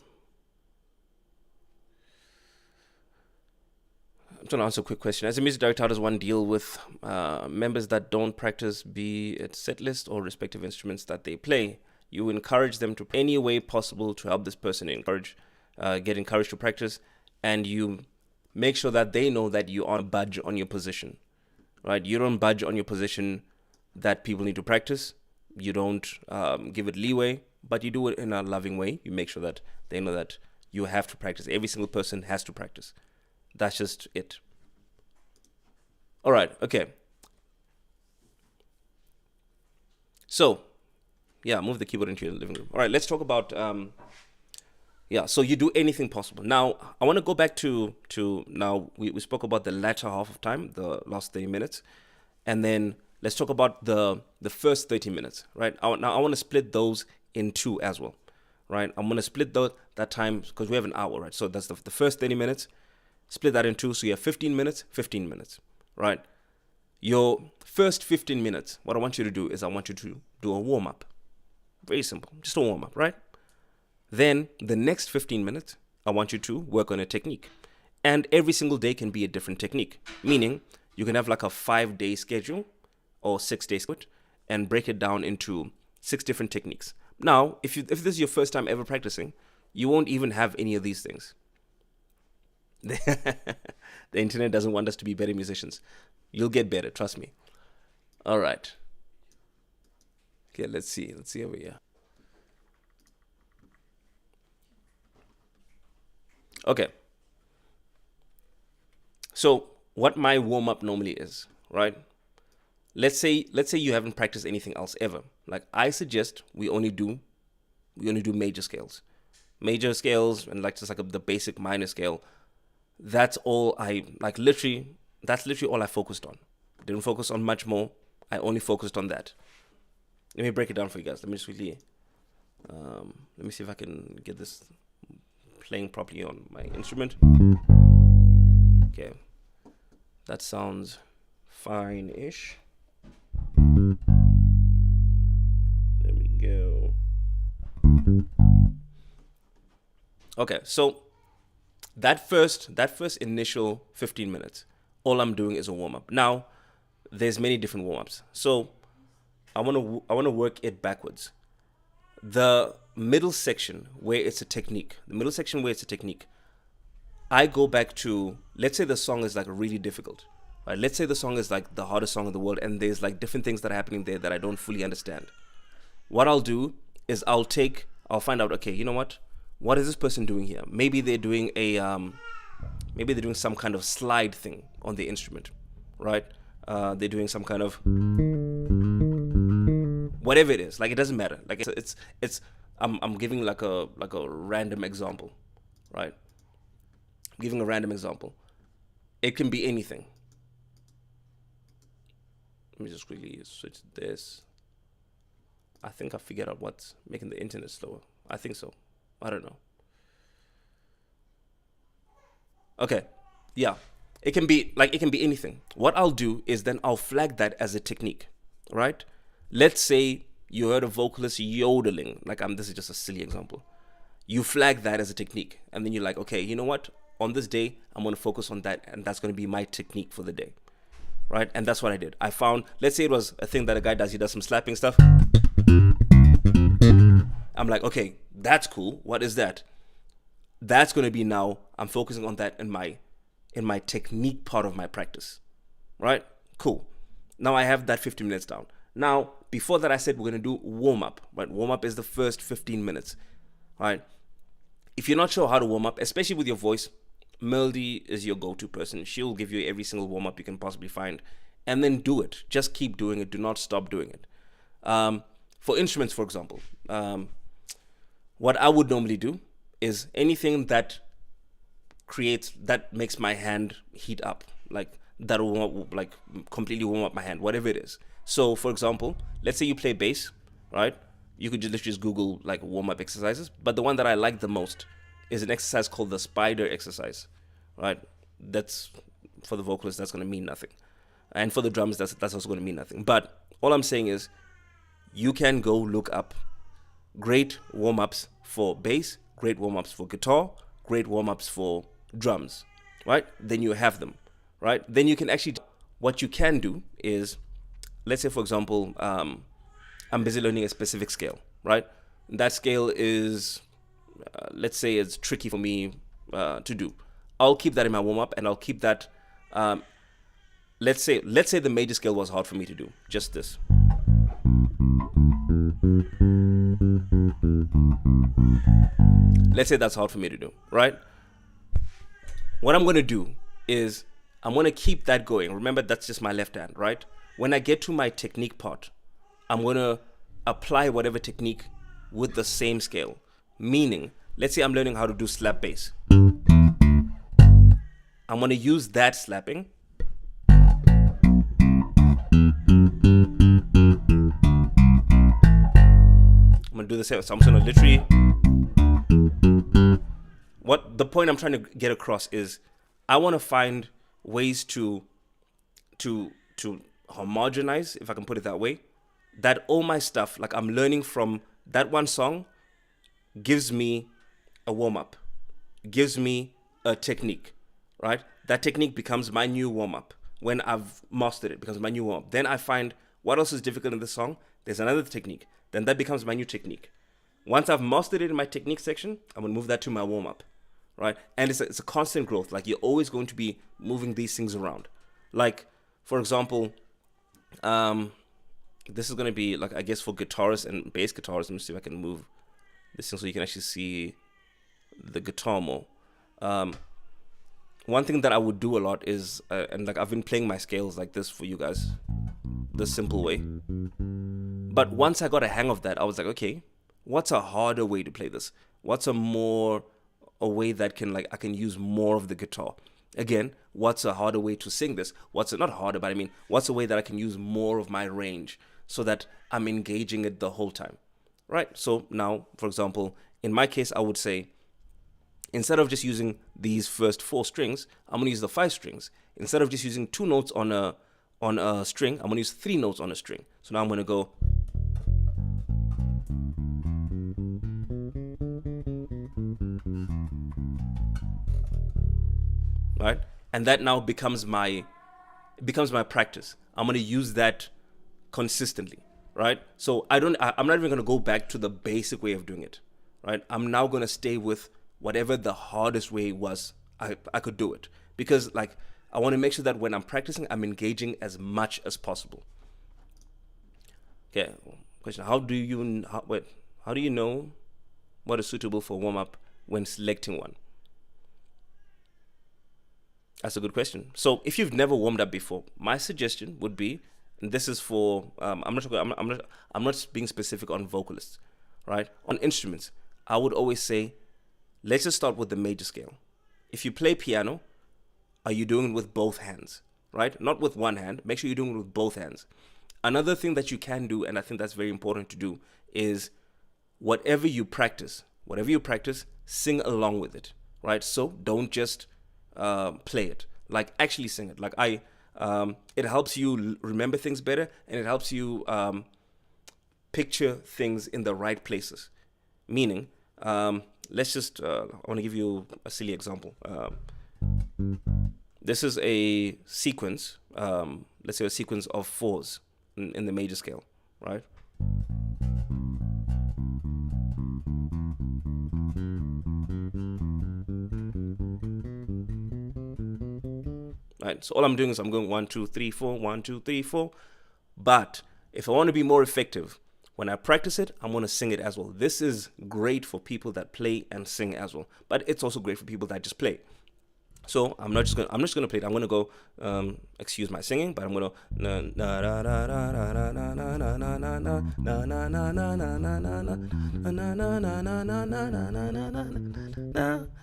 I'm trying to answer a quick question. As a music director, how does one deal with members that don't practice, be it set list or respective instruments that they play? You encourage them to any way possible to help this person get encouraged to practice, and you make sure that they know that you aren't budge on your position, right? You don't budge on your position that people need to practice. You don't give it leeway, but you do it in a loving way. You make sure that they know that you have to practice. Every single person has to practice. That's just it. All right, okay. So, yeah, move the keyboard into your living room. All right, let's talk about yeah. So you do anything possible. Now I want to go back to now we spoke about the latter half of time, the last 30 minutes, and then let's talk about the first 30 minutes, right? Now I want to split those in two as well, right? I'm gonna split that time because we have an hour, right? So that's the first 30 minutes. Split that in two, so you have 15 minutes, 15 minutes, right? Your first 15 minutes, what I want you to do is I want you to do a warm up. Very simple, just a warm up, right? Then the next 15 minutes, I want you to work on a technique. And every single day can be a different technique, meaning you can have like a 5-day schedule or 6-day schedule and break it down into 6 different techniques. Now, if this is your first time ever practicing, you won't even have any of these things. The internet doesn't want us to be better musicians. You'll get better, trust me. All right. Okay, let's see over here. Okay. So what my warm-up normally is, right? Let's say you haven't practiced anything else ever. Like I suggest we only do major scales. Major scales and like just like the basic minor scale. That's all I like that's literally all I focused on. Didn't focus on much more. I only focused on that. Let me break it down for you guys. Let me just quickly let me see if I can get this playing properly on my instrument. Okay. That sounds fine-ish. There we go. Okay, so that first initial 15 minutes, all I'm doing is a warm-up. Now, there's many different warm-ups. So I want to work it backwards. The middle section where it's a technique, I go back to, let's say the song is like really difficult, right? Let's say the song is like the hardest song in the world and there's like different things that are happening there that I don't fully understand. What I'll do is I'll find out, okay, you know what is this person doing here? Maybe they're doing some kind of slide thing on the instrument, right? They're doing some kind of whatever it is. Like it doesn't matter. Like it's I'm giving like a random example, right? I'm giving a random example. It can be anything. Let me just quickly switch this. I think I figured out what's making the internet slower. I think so. I don't know. Okay. Yeah. It can be anything. What I'll do is then I'll flag that as a technique, right? Let's say you heard a vocalist yodeling. This is just a silly example. You flag that as a technique. And then you're like, okay, you know what? On this day, I'm going to focus on that. And that's going to be my technique for the day, right? And that's what I did. I found, let's say it was a thing that a guy does. He does some slapping stuff. I'm like, okay, that's cool. What is that? That's going to be now, I'm focusing on that in my technique part of my practice, right? Cool. Now I have that 15 minutes down. Now, before that I said we're going to do warm up, right? Warm up is the first 15 minutes, right? If you're not sure how to warm up, especially with your voice, Melody is your go-to person. She'll give you every single warm up you can possibly find, and then do it. Just keep doing it. Do not stop doing it. For instruments, for example, what I would normally do is anything that makes my hand heat up, like that will like completely warm up my hand, whatever it is. So for example, let's say you play bass, right? You could just Google like warm-up exercises, but the one that I like the most is an exercise called the spider exercise, right? That's for the vocalist, that's going to mean nothing. And for the drums, that's also going to mean nothing. But all I'm saying is you can go look up great warm-ups for bass, great warm-ups for guitar, great warm-ups for drums, right? Then you have them, right? Then you can actually, what you can do is, let's say for example, I'm busy learning a specific scale, right? That scale is, let's say it's tricky for me to do. I'll keep that in my warm-up and I'll keep that, let's say the major scale was hard for me to do, just this. Let's say that's hard for me to do, right? What I'm going to do is I'm going to keep that going. Remember, that's just my left hand, right? When I get to my technique part, I'm going to apply whatever technique with the same scale. Meaning, let's say I'm learning how to do slap bass. I'm going to use that slapping. I'm going to do the same. So I'm going to literally... What the point I'm trying to get across is I want to find ways to homogenize, if I can put it that way, that all my stuff, like I'm learning from that one song, gives me a warm-up, gives me a technique, right? That technique becomes my new warm-up. When I've mastered it, becomes my new warm-up. Then I find what else is difficult in the song. There's another technique. Then that becomes my new technique. Once I've mastered it in my technique section, I'm going to move that to my warm-up, right? And it's a constant growth. Like, you're always going to be moving these things around. Like, for example, this is going to be, like, I guess for guitarists and bass guitarists. Let me see if I can move this thing so you can actually see the guitar more. One thing that I would do a lot is, and like I've been playing my scales like this for you guys, the simple way. But once I got a hang of that, I was like, okay, what's a harder way to play this? What's a way that can, like, I can use more of the guitar? Again, what's a harder way to sing this? Not harder, but I mean, what's a way that I can use more of my range so that I'm engaging it the whole time, right? So now, for example, in my case, I would say, instead of just using these first 4 strings, I'm going to use the 5 strings. Instead of just using 2 notes on a string, I'm going to use 3 notes on a string. So now I'm going to go... right? And that now becomes my practice. I'm going to use that consistently, right? So I'm not even going to go back to the basic way of doing it, right? I'm now going to stay with whatever the hardest way was I could do it. Because, like, I want to make sure that when I'm practicing, I'm engaging as much as possible. Okay, question. How do you know what is suitable for warm-up when selecting one? That's a good question. So if you've never warmed up before, my suggestion would be, and this is for, I'm not being specific on vocalists, right? On instruments, I would always say, let's just start with the major scale. If you play piano, are you doing it with both hands, right? Not with one hand. Make sure you're doing it with both hands. Another thing that you can do, and I think that's very important to do, is whatever you practice, sing along with it, right? So don't just play it. Like, actually sing it. Like, it helps you remember things better, and it helps you picture things in the right places. Meaning, let's just, I want to give you a silly example. This is a sequence, let's say a sequence of 4s in the major scale, right? Right, so all I'm doing is I'm going 1, 2, 3, 4, 1, 2, 3, 4. But if I want to be more effective, when I practice it, I'm going to sing it as well. This is great for people that play and sing as well, but it's also great for people that just play. So I'm just going to play it. I'm going to go, excuse my singing, but I'm going to,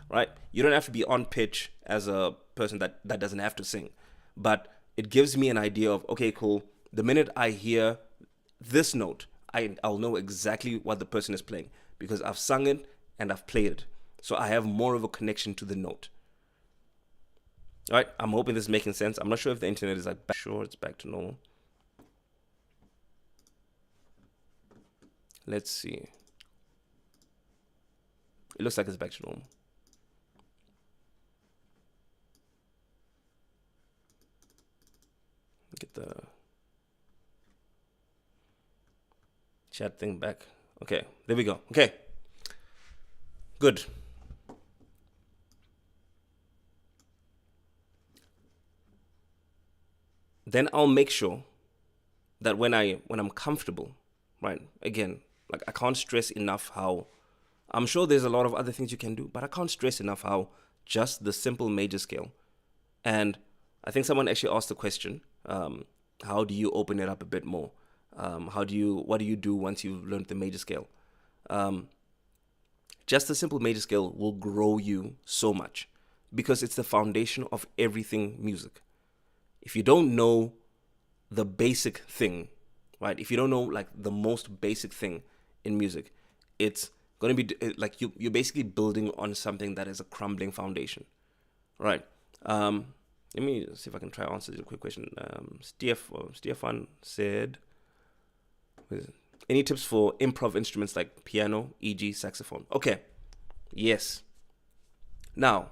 right? You don't have to be on pitch as a person that doesn't have to sing, but it gives me an idea of, okay, cool. The minute I hear this note, I'll know exactly what the person is playing because I've sung it and I've played it. So I have more of a connection to the note. All right, I'm hoping this is making sense. I'm not sure if the internet is like back. Sure, it's back to normal. Let's see. It looks like it's back to normal. Get the chat thing back. Okay, there we go. Okay, good. Then I'll make sure that when I'm comfortable, right? Again, like, I can't stress enough how, I'm sure there's a lot of other things you can do, but I can't stress enough how just the simple major scale. And I think someone actually asked the question, how do you open it up a bit more? What do you do once you've learned the major scale? Um, just the simple major scale will grow you so much because it's the foundation of everything music. If you don't know the basic thing, right? If you don't know like the most basic thing in music, it's going to be like you're basically building on something that is a crumbling foundation, right? Let me see if I can try to answer this quick question. Stefan said, any tips for improv instruments like piano, e.g., saxophone? Okay, yes. Now,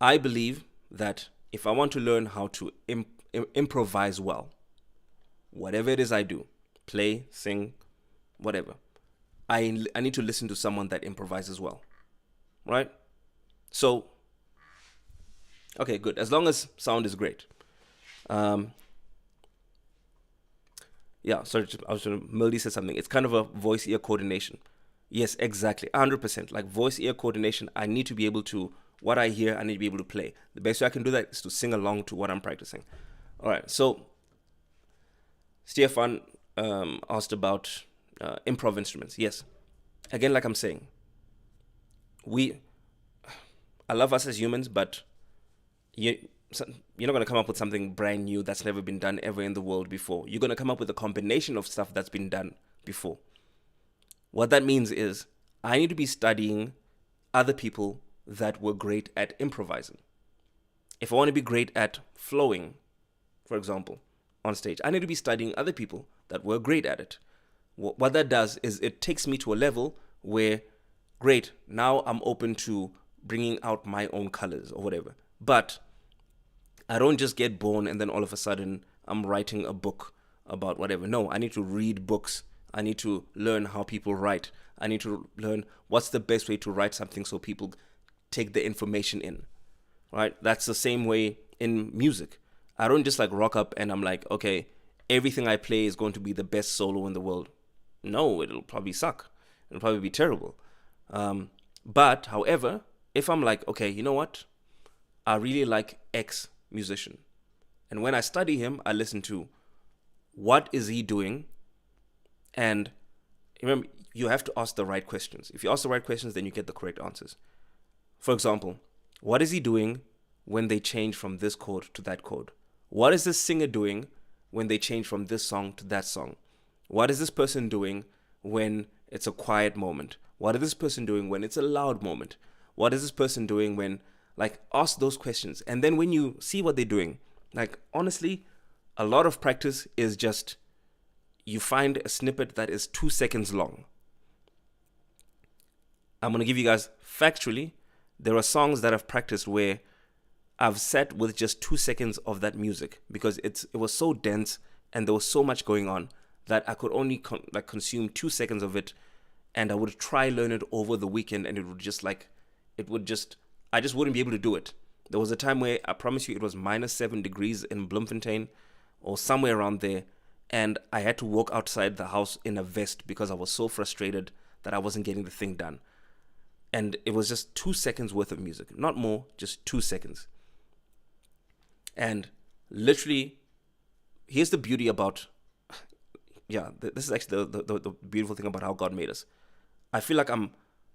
I believe that if I want to learn how to improvise well, whatever it is I do, play, sing, whatever, I need to listen to someone that improvises well, right? So, okay, good. As long as sound is great. Yeah, sorry, Mildy said something. It's kind of a voice-ear coordination. Yes, exactly, 100%. Like voice-ear coordination, I need to be able to, what I hear, I need to be able to play. The best way I can do that is to sing along to what I'm practicing. All right, so Stefan asked about improv instruments. Yes, again, like I'm saying, I love us as humans, but you're not going to come up with something brand new that's never been done ever in the world before. You're going to come up with a combination of stuff that's been done before. What that means is I need to be studying other people that were great at improvising. If I want to be great at flowing, for example, on stage, I need to be studying other people that were great at it. What that does is it takes me to a level where, great, now I'm open to bringing out my own colors or whatever. But I don't just get born and then all of a sudden I'm writing a book about whatever. No, I need to read books. I need to learn how people write. I need to learn what's the best way to write something so people take the information in, right? That's the same way in music. I don't just like rock up and I'm like, okay, everything I play is going to be the best solo in the world. No, it'll probably suck. It'll probably be terrible. But however, if I'm like, okay, you know what? I really like X musician. And when I study him, I listen to what is he doing? And remember, you have to ask the right questions. If you ask the right questions, then you get the correct answers. For example, what is he doing when they change from this chord to that chord? What is this singer doing when they change from this song to that song? What is this person doing when it's a quiet moment? What is this person doing when it's a loud moment? What is this person doing when, like, ask those questions. And then when you see what they're doing, like, honestly, a lot of practice is just, you find a snippet that is 2 seconds long. I'm going to give you guys factually, there are songs that I've practiced where I've sat with just 2 seconds of that music because it was so dense and there was so much going on that I could only consume 2 seconds of it, and I would try learn it over the weekend, and I just wouldn't be able to do it. There was a time where I promise you it was -7 degrees in Bloemfontein or somewhere around there, and I had to walk outside the house in a vest because I was so frustrated that I wasn't getting the thing done. And it was just 2 seconds worth of music, not more, just 2 seconds. And literally, here's the beauty about, this is actually the beautiful thing about how God made us. I feel like I'm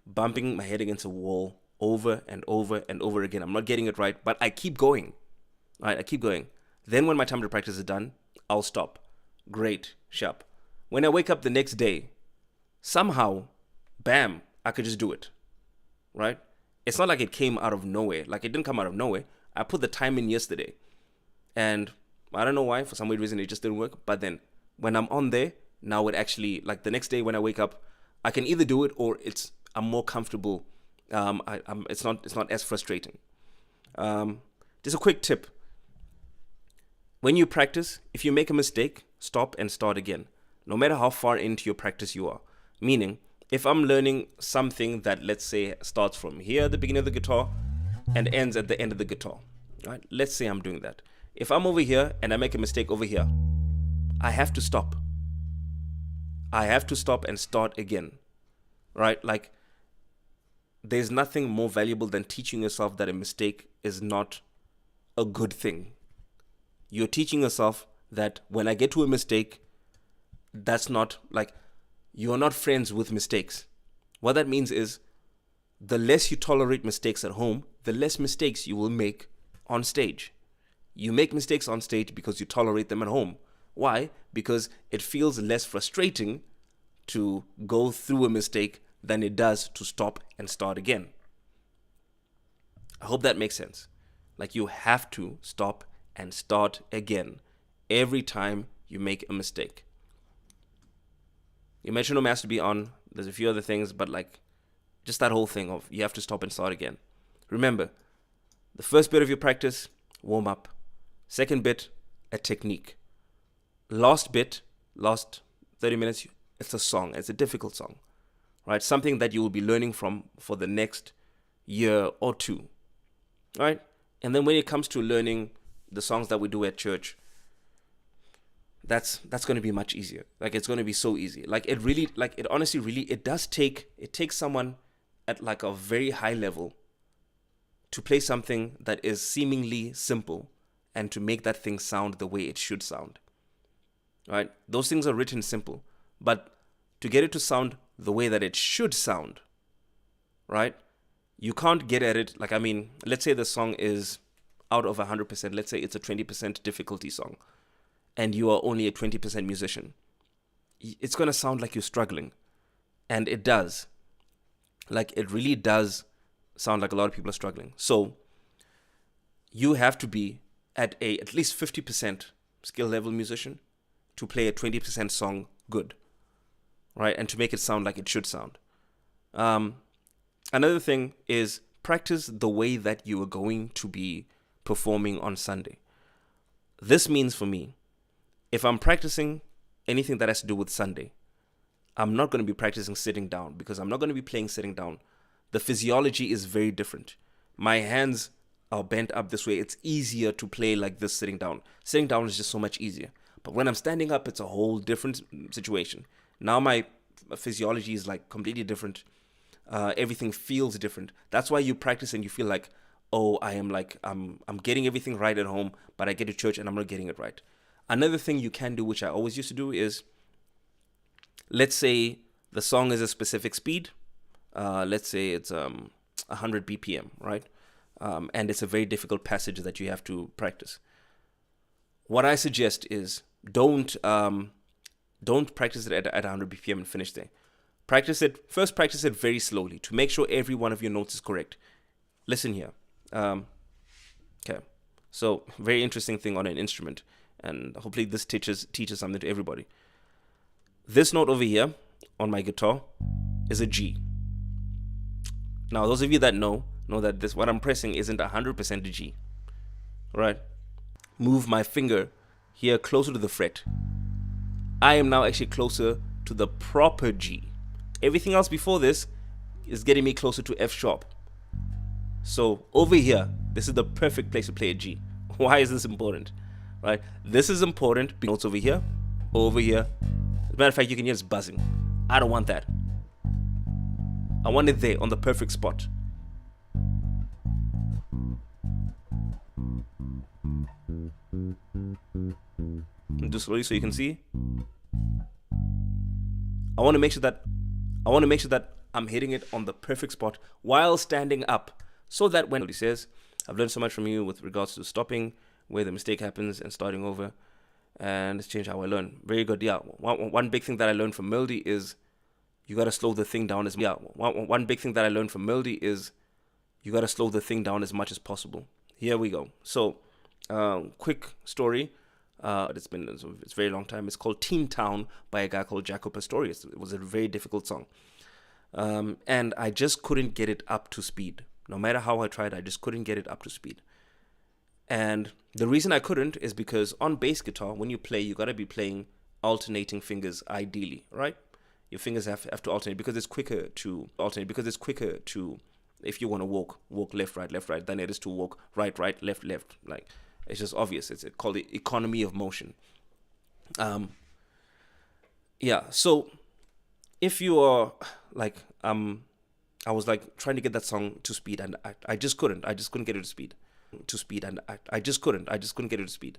bumping my head against a wall over and over and over again. I'm not getting it right, but I keep going. Right, I keep going. Then when my time to practice is done, I'll stop. Great, sharp. When I wake up the next day, somehow, bam, I could just do it. Right? It's not like it came out of nowhere. Like, it didn't come out of nowhere. I put the time in yesterday. And I don't know why, for some weird reason, it just didn't work. But then when I'm on there, now it actually, like the next day when I wake up, I can either do it or I'm more comfortable. It's not as frustrating. Just a quick tip. When you practice, if you make a mistake, stop and start again, no matter how far into your practice you are. Meaning, if I'm learning something that, let's say, starts from here at the beginning of the guitar and ends at the end of the guitar, right? Let's say I'm doing that. If I'm over here and I make a mistake over here, I have to stop. I have to stop and start again, right? Like, there's nothing more valuable than teaching yourself that a mistake is not a good thing. You're teaching yourself that when I get to a mistake, that's not like, you're not friends with mistakes. What that means is, the less you tolerate mistakes at home, the less mistakes you will make on stage. You make mistakes on stage because you tolerate them at home. Why? Because it feels less frustrating to go through a mistake than it does to stop and start again. I hope that makes sense. Like, you have to stop and start again every time you make a mistake. Your metronome has to be on. There's a few other things, but like, just that whole thing of you have to stop and start again. Remember, the first bit of your practice, warm up. Second bit, a technique. Last bit, last 30 minutes, it's a song. It's a difficult song, right? Something that you will be learning from for the next year or two, right? And then when it comes to learning the songs that we do at church, that's going to be much easier. Like, it's going to be so easy. Like, it honestly really, it takes someone at like a very high level to play something that is seemingly simple and to make that thing sound the way it should sound, right? Those things are written simple, but to get it to sound the way that it should sound, right? You can't get at it. Like, I mean, let's say the song is out of 100%. Let's say it's a 20% difficulty song and you are only a 20% musician. It's going to sound like you're struggling. And it does. Like, it really does sound like a lot of people are struggling. So you have to be at least 50% skill level musician to play a 20% song good, right? And to make it sound like it should sound. Another thing is practice the way that you are going to be performing on Sunday. This means for me, if I'm practicing anything that has to do with Sunday, I'm not going to be practicing sitting down because I'm not going to be playing sitting down. The physiology is very different. My hands are bent up this way. It's easier to play like this sitting down. Sitting down is just so much easier. But when I'm standing up, it's a whole different situation. Now my physiology is like completely different. Everything feels different. That's why you practice and you feel like, oh, I'm getting everything right at home, but I get to church and I'm not getting it right. Another thing you can do, which I always used to do, is, let's say the song is a specific speed. Let's say it's 100 BPM, right? And it's a very difficult passage that you have to practice. What I suggest is don't practice it at 100 BPM and finish there. Practice it very slowly to make sure every one of your notes is correct. Listen here. Okay. So, very interesting thing on an instrument. And hopefully this teaches something to everybody. This note over here on my guitar is a G. Now, those of you that know that this, what I'm pressing isn't 100% a G. Right? Move my finger here closer to the fret. I am now actually closer to the proper G. Everything else before this is getting me closer to F sharp. So over here, this is the perfect place to play a G. Why is this important? Right? This is important because notes over here. As a matter of fact, you can hear it's buzzing. I don't want that. I want it there on the perfect spot. Do slowly so you can see. I want to make sure that I'm hitting it on the perfect spot while standing up, so that when he says, I've learned so much from you with regards to stopping where the mistake happens and starting over, and it's changed how I learn. Very good. Yeah. One big thing that I learned from Mildy is you got to slow the thing down as one big thing that I learned from Mildy is you got to slow the thing down as much as possible. Here we go. So, quick story. It's a very long time. It's called Teen Town by a guy called Jaco Pastorius. It was a very difficult song. And I just couldn't get it up to speed. No matter how I tried, I just couldn't get it up to speed. And the reason I couldn't is because on bass guitar, when you play, you got to be playing alternating fingers ideally, right? Your fingers have to alternate because it's quicker to if you want to walk left, right, than it is to walk right, left. Like, it's just obvious. It's called the economy of motion. So if you are like, I was like trying to get that song to speed and I just couldn't get it to speed. I just couldn't get it to speed.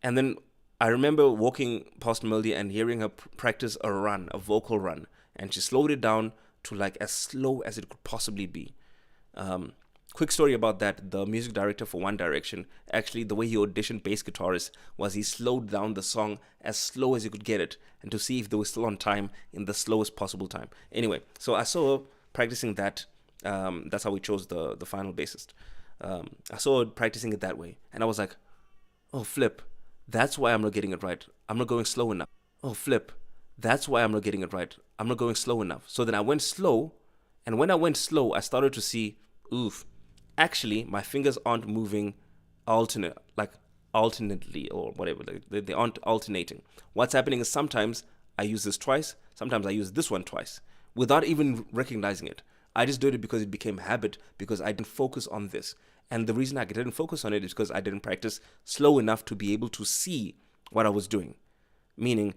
And then I remember walking past Melody and hearing her practice a run, a vocal run, and she slowed it down to like as slow as it could possibly be. Um, Quick story about that: the music director for One Direction, actually, the way he auditioned bass guitarists was he slowed down the song as slow as he could get it, and to see if they were still on time in the slowest possible time. Anyway, so I saw her practicing that. That's how we chose the final bassist. I saw her practicing it that way, and I was like, "Oh, flip! That's why I'm not getting it right. I'm not going slow enough. Oh, flip! That's why I'm not getting it right. I'm not going slow enough." So then I went slow, and when I went slow, I started to see, oof, actually my fingers aren't moving alternately or whatever. They aren't alternating. What's happening is sometimes I use this twice, sometimes I use this one twice without even recognizing it. I just did it because it became habit, because I didn't focus on this. And the reason I didn't focus on it is because I didn't practice slow enough to be able to see what I was doing. Meaning,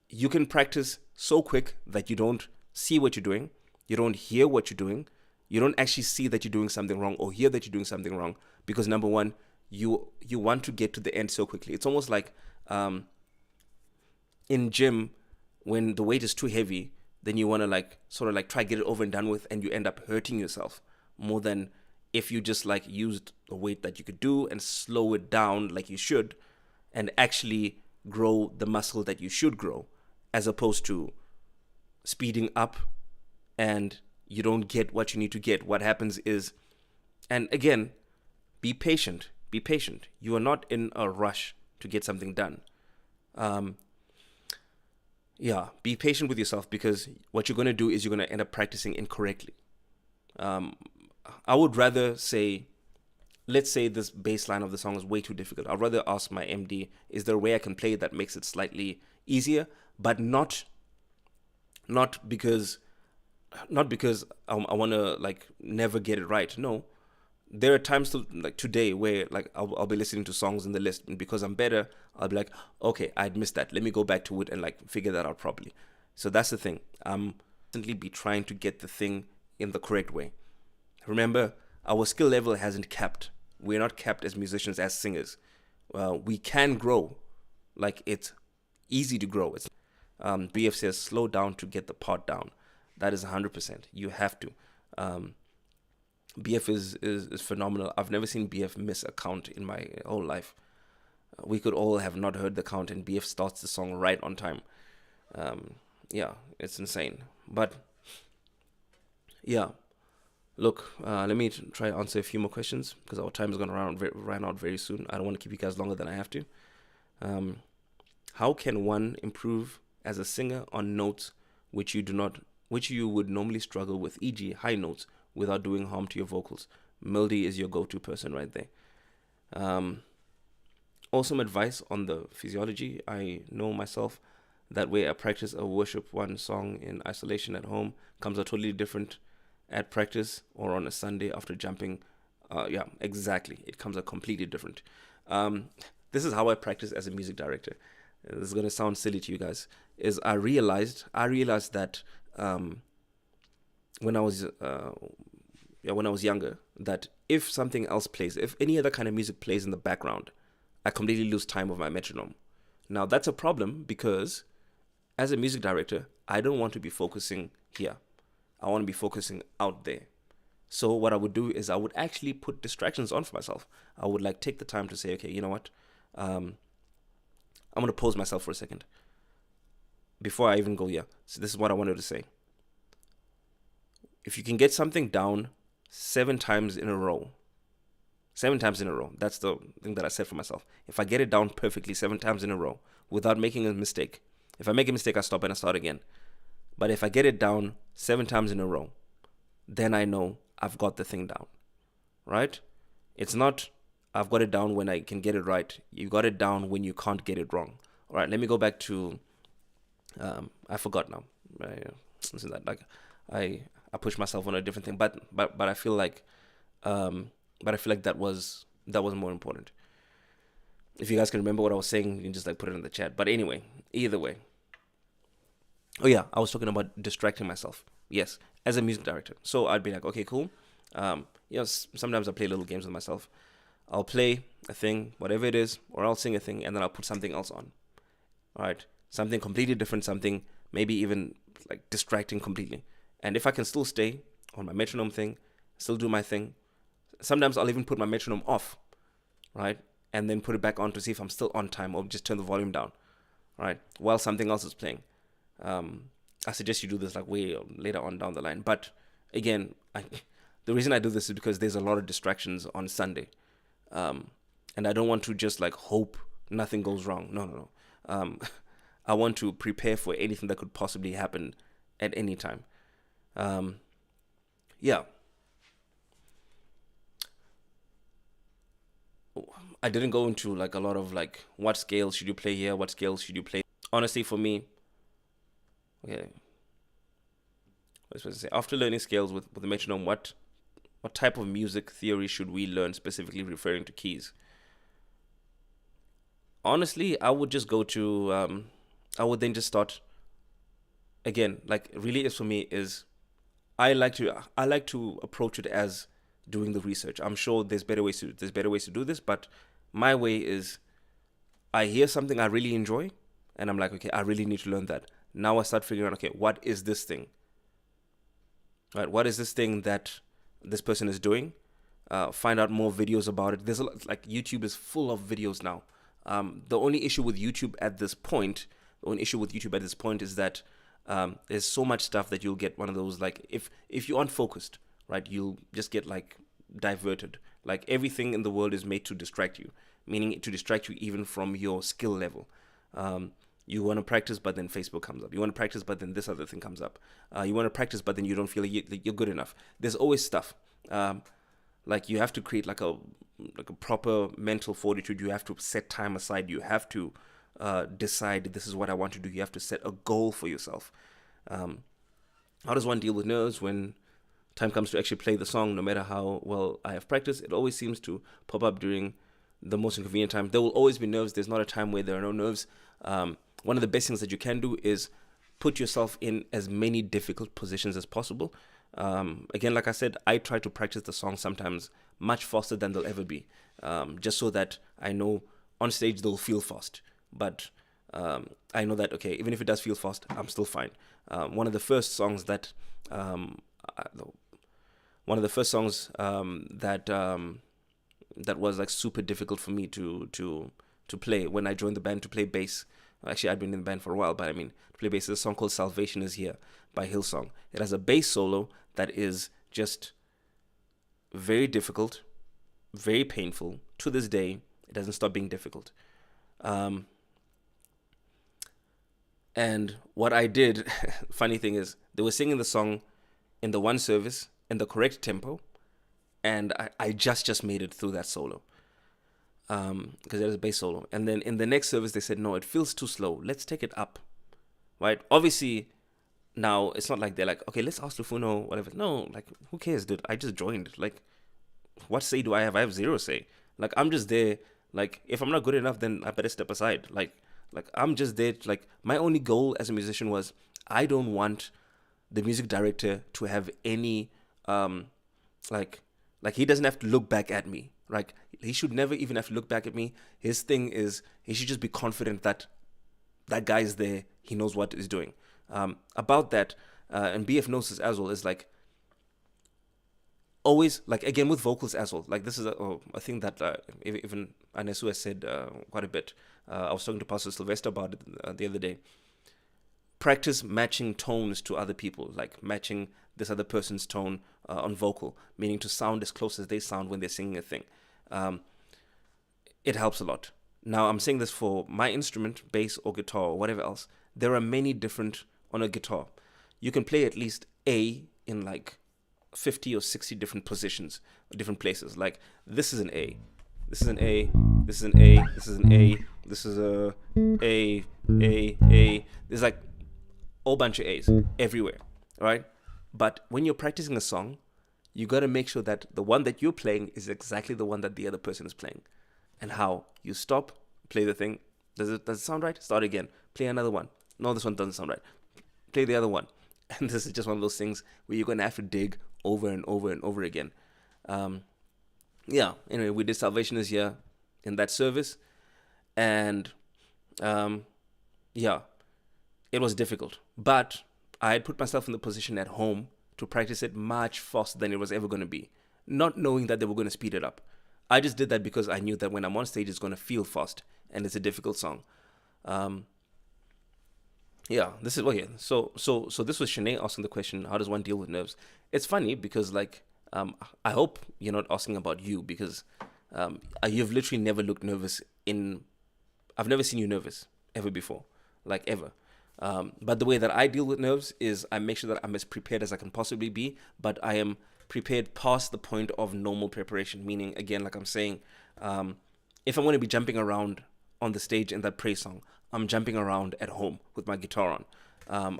you can practice so quick that you don't see what you're doing, you don't hear what you're doing, you don't actually see that you're doing something wrong or hear that you're doing something wrong, because number one, you want to get to the end so quickly. It's almost like in gym, when the weight is too heavy, then you want to like sort of like try get it over and done with, and you end up hurting yourself more than if you just like used the weight that you could do and slow it down like you should, and actually grow the muscle that you should grow, as opposed to speeding up and you don't get what you need to get. What happens is, and again, be patient. Be patient. You are not in a rush to get something done. Be patient with yourself, because what you're going to do is you're going to end up practicing incorrectly. I would rather say, let's say this bass line of the song is way too difficult. I'd rather ask my MD, is there a way I can play that makes it slightly easier, but not because I want to like never get it right. No, there are times like today where like I'll be listening to songs in the list, and because I'm better, I'll be like, okay, I'd missed that. Let me go back to it and like figure that out properly. So that's the thing. Constantly be trying to get the thing in the correct way. Remember, our skill level hasn't capped. We're not capped as musicians, as singers. We can grow. Like, it's easy to grow. It's BF says slow down to get the part down. That is 100%. You have to. BF is phenomenal. I've never seen BF miss a count in my whole life. We could all have not heard the count, and BF starts the song right on time. It's insane. But yeah, look, let me try to answer a few more questions, because our time is going to run out very soon. I don't want to keep you guys longer than I have to. How can one improve as a singer on notes which you would normally struggle with, e.g. high notes, without doing harm to your vocals? Melody is your go-to person right there. Awesome advice on the physiology. I know myself that way I practice a worship one song in isolation at home comes out totally different at practice or on a Sunday after jumping. Exactly. It comes out completely different. This is how I practice as a music director. This is going to sound silly to you guys. Is I realized that when I was younger, that if something else plays, if any other kind of music plays in the background, I completely lose time with my metronome. Now that's a problem, because as a music director, I don't want to be focusing here. I want to be focusing out there. So what I would do is I would actually put distractions on for myself. I would like take the time to say, okay, you know what? I'm going to pause myself for a second before I even go here. So this is what I wanted to say. If you can get something down 7 times in a row, that's the thing that I said for myself. If I get it down perfectly 7 times in a row without making a mistake, if I make a mistake, I stop and I start again. But if I get it down 7 times in a row, then I know I've got the thing down, right? It's not I've got it down when I can get it right. You got it down when you can't get it wrong. All right, let me go back to, I forgot now. Listen, that like I push myself on a different thing, but I feel like, that was more important. If you guys can remember what I was saying, you can just like put it in the chat. But anyway, either way. Oh yeah, I was talking about distracting myself. Yes, as a music director. So I'd be like, okay, cool. Sometimes I play little games with myself. I'll play a thing, whatever it is, or I'll sing a thing, and then I'll put something else on. All right, something completely different, something maybe even like distracting completely. And if I can still stay on my metronome thing, still do my thing, sometimes I'll even put my metronome off, right, and then put it back on to see if I'm still on time, or just turn the volume down, right, while something else is playing. I suggest you do this like way later on down the line. But again, the reason I do this is because there's a lot of distractions on Sunday, and I don't want to just like hope nothing goes wrong. No. I want to prepare for anything that could possibly happen at any time. Yeah. I didn't go into like a lot of like what scales should you play here, what scales should you play. Honestly, for me, okay, what was I supposed to say? After learning scales with the metronome, what type of music theory should we learn, specifically referring to keys? Honestly, I would just go to I would then just start again. Like really, is for me is I like to approach it as doing the research. I'm sure there's better ways to do this, but my way is I hear something I really enjoy, and I'm like, okay, I really need to learn that. Now I start figuring out, okay, what is this thing? Right, what is this thing that this person is doing? Find out more videos about it. There's a lot, like YouTube is full of videos now. The only issue with YouTube at this point, is that there's so much stuff that you'll get one of those, like if you aren't focused, right, you'll just get like diverted. Like everything in the world is made to distract you, meaning to distract you even from your skill level. You want to practice, but then Facebook comes up. You want to practice, but then this other thing comes up. You want to practice, but then you don't feel like you're good enough. There's always stuff. Like you have to create like a proper mental fortitude. You have to set time aside. You have to decide this is what I want to do. You have to set a goal for yourself. How does one deal with nerves when time comes to actually play the song? No matter how well I have practiced, it always seems to pop up during the most inconvenient time. There will always be nerves. There's not a time where there are no nerves. One of the best things that you can do is put yourself in as many difficult positions as possible. Again, like I said, I try to practice the song sometimes much faster than they'll ever be, just so that I know on stage they'll feel fast. But I know that, okay, even if it does feel fast, I'm still fine. One of the first songs that that was like super difficult for me to play when I joined the band to play bass. Actually, I'd been in the band for a while, but I mean, to play bass is a song called Salvation Is Here by Hillsong. It has a bass solo that is just very difficult, very painful. To this day, it doesn't stop being difficult. And what I did, funny thing is, they were singing the song in the one service in the correct tempo, and I just made it through that solo. Because it was a bass solo. And then in the next service, they said, no, it feels too slow. Let's take it up, right? Obviously, now it's not like they're like, okay, let's ask Lufuno, whatever. No, like, who cares, dude? I just joined. Like, what say do I have? I have zero say. Like, I'm just there. Like, if I'm not good enough, then I better step aside. Like I'm just there. Like, my only goal as a musician was I don't want the music director to have any, like he doesn't have to look back at me. Like, he should never even have to look back at me. His thing is, he should just be confident that that guy is there. He knows what he's doing. About that, and BF knows this as well, is like, always, like, again, with vocals as well. Like, this is a thing that even Anesu has said quite a bit. I was talking to Pastor Sylvester about it the other day. Practice matching tones to other people, like matching this other person's tone on vocal, meaning to sound as close as they sound when they're singing a thing. It helps a lot. Now, I'm saying this for my instrument, bass or guitar or whatever else. There are many different on a guitar. You can play at least A in like 50 or 60 different positions, different places. Like, this is an A, this is an A, this is an A, this is an A, this is a A. There's like a whole bunch of A's everywhere, right? But when you're practicing a song, you got to make sure that the one that you're playing is exactly the one that the other person is playing. And how you stop, play the thing. Does it sound right? Start again. Play another one. No, this one doesn't sound right. Play the other one. And this is just one of those things where you're going to have to dig over and over and over again. yeah, anyway, we did Salvation is Here in that service. And um, yeah, it was difficult. But I had put myself in the position at home to practice it much faster than it was ever going to be, not knowing that they were going to speed it up. I just did that because I knew that when I'm on stage, it's going to feel fast and it's a difficult song. Um, yeah, this is well, yeah. So this was Shanae asking the question: how does one deal with nerves? It's funny because I hope you're not asking about you because you've literally never looked nervous in. I've never seen you nervous ever before, like ever. But the way that I deal with nerves is I make sure that I'm as prepared as I can possibly be, but I am prepared past the point of normal preparation. Meaning, again, like I'm saying, if I'm going to be jumping around on the stage in that praise song, I'm jumping around at home with my guitar on.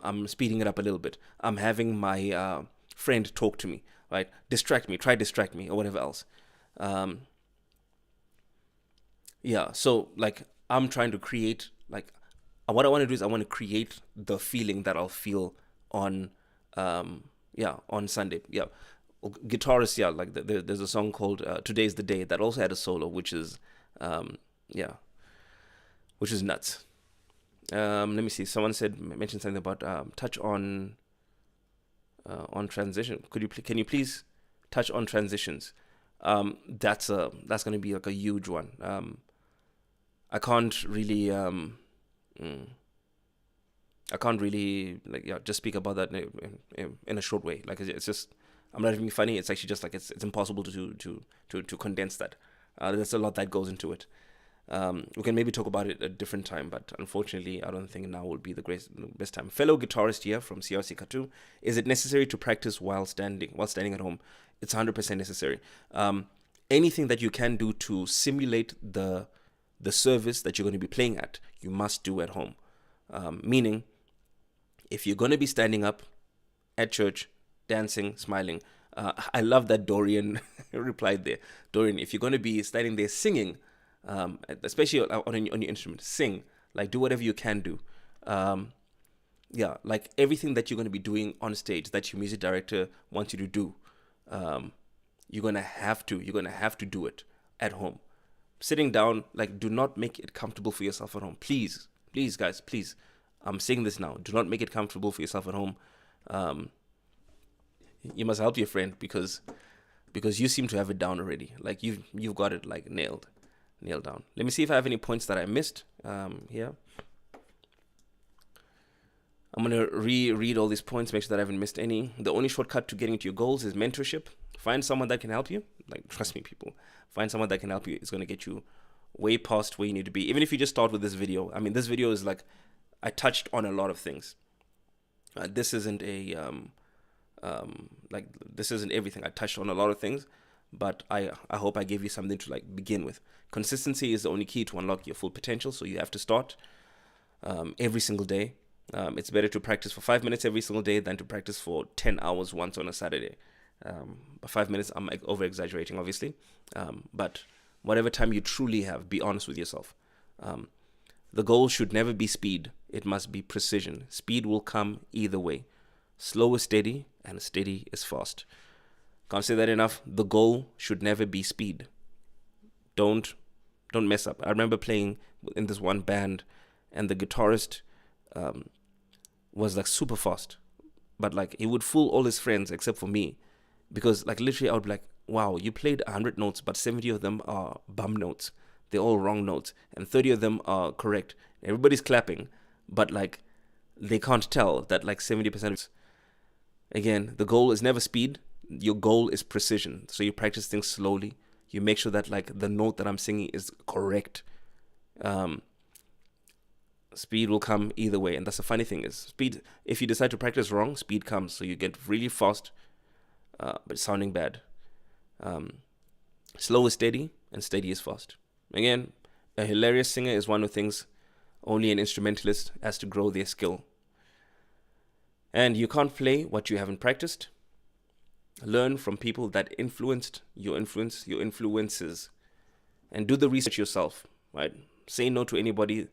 I'm speeding it up a little bit. I'm having my friend talk to me, right? Distract me, or whatever else. Um, yeah, so like I'm trying to create like what I want to do is I want to create the feeling that I'll feel on on Sunday. Yeah, guitarist, yeah, like there's a song called Today's the Day that also had a solo, which is yeah, which is nuts. Let me see. Someone mentioned something about touch on transition. Can you please touch on transitions? That's going to be like a huge one. I can't really mm, I can't really like yeah just speak about that in a short way. Like it's just I'm not even being funny. It's actually just like it's impossible to condense that. There's a lot that goes into it. We can maybe talk about it at a different time, but unfortunately, I don't think now would be the best time. Fellow guitarist here from CRC Katu, is it necessary to practice while standing at home? It's 100% necessary. Anything that you can do to simulate the service that you're going to be playing at, you must do at home. Meaning, if you're going to be standing up at church, dancing, smiling, I love that Dorian replied there. Dorian, if you're going to be standing there singing, especially on your instrument, sing, like do whatever you can do. Yeah, like everything that you're going to be doing on stage that your music director wants you to do, you're going to have to do it at home. Sitting down, like do not make it comfortable for yourself at home. Please guys, please. I'm saying this now. Do not make it comfortable for yourself at home. You must help your friend because you seem to have it down already. Like you've got it like nailed down. Let me see if I have any points that I missed here. I'm going to reread all these points, make sure that I haven't missed any. The only shortcut to getting to your goals is mentorship. Find someone that can help you. Like, trust me, people. Find someone that can help you. It's going to get you way past where you need to be. Even if you just start with this video. I mean, this video is like, I touched on a lot of things. This isn't this isn't everything. I touched on a lot of things, but I hope I gave you something to like begin with. Consistency is the only key to unlock your full potential. So you have to start every single day. It's better to practice for 5 minutes every single day than to practice for 10 hours once on a Saturday. But 5 minutes, I'm over exaggerating, obviously. But whatever time you truly have, be honest with yourself. The goal should never be speed. It must be precision. Speed will come either way. Slow is steady, and steady is fast. Can't say that enough. The goal should never be speed. Don't mess up. I remember playing in this one band, and the guitarist was like super fast, but like he would fool all his friends except for me, because like literally I would be like, wow, you played 100 notes, but 70 of them are bum notes. They're all wrong notes, and 30 of them are correct. Everybody's clapping, but like they can't tell that like 70%. Again, the goal is never speed. Your goal is precision. So you practice things slowly. You make sure that like the note that I'm singing is correct. Speed will come either way, and that's the funny thing is speed. If you decide to practice wrong, speed comes. So you get really fast, but sounding bad. Slow is steady, and steady is fast. Again, a hilarious singer is one who thinks only an instrumentalist has to grow their skill. And you can't play what you haven't practiced. Learn from people that influenced your influences, and do the research yourself. Right? Say no to anybody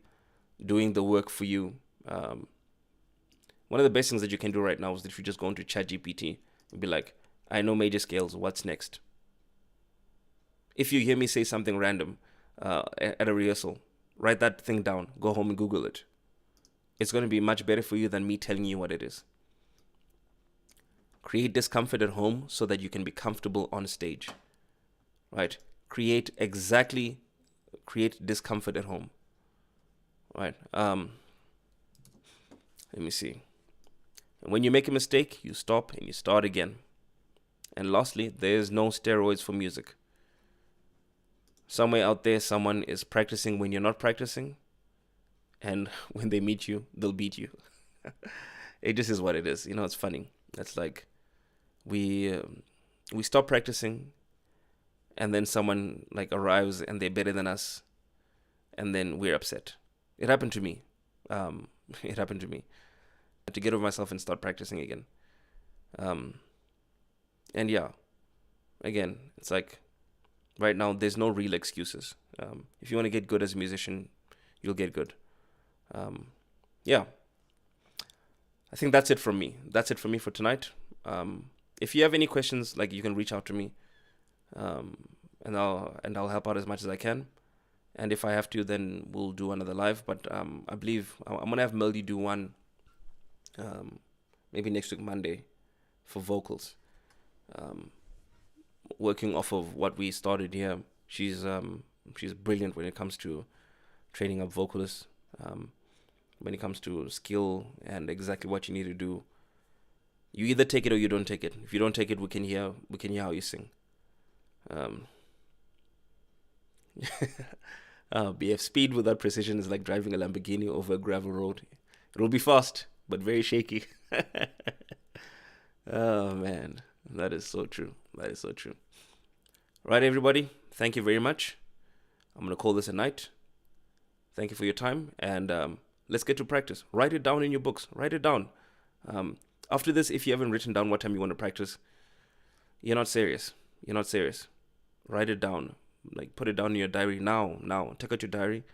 doing the work for you. One of the best things that you can do right now is that if you just go into ChatGPT and be like, I know major scales, what's next? If you hear me say something random at a rehearsal, write that thing down. Go home and Google it. It's going to be much better for you than me telling you what it is. Create discomfort at home so that you can be comfortable on stage. Right? Create discomfort at home. Right? Let me see. When you make a mistake, you stop and you start again. And lastly, there's no steroids for music. Somewhere out there, someone is practicing when you're not practicing. And when they meet you, they'll beat you. It just is what it is. It's funny. It's like we stop practicing, and then someone like arrives and they're better than us, and then we're upset. It happened to me. It happened to me. I had to get over myself and start practicing again. And yeah, again, it's like right now there's no real excuses. If you want to get good as a musician, you'll get good. Yeah, I think that's it from me. That's it for me for tonight. If you have any questions, like, you can reach out to me, and I'll help out as much as I can. And if I have to, then we'll do another live. But I believe I'm gonna have Melody do one, maybe next week Monday, for vocals. Working off of what we started here. She's brilliant when it comes to training up vocalists. When it comes to skill and exactly what you need to do. You either take it or you don't take it. If you don't take it, we can hear how you sing. BF, speed without precision is like driving a Lamborghini over a gravel road. It'll be fast, but very shaky. Oh man, that is so true. That is so true. Right, everybody, thank you very much. I'm gonna call this a night. Thank you for your time, and let's get to practice. Write it down in your books. Write it down. After this, if you haven't written down what time you want to practice, you're not serious. You're not serious. Write it down. Like, put it down in your diary now. Take out your diary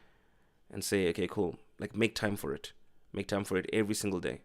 and say, okay, cool. Like, make time for it. Make time for it every single day.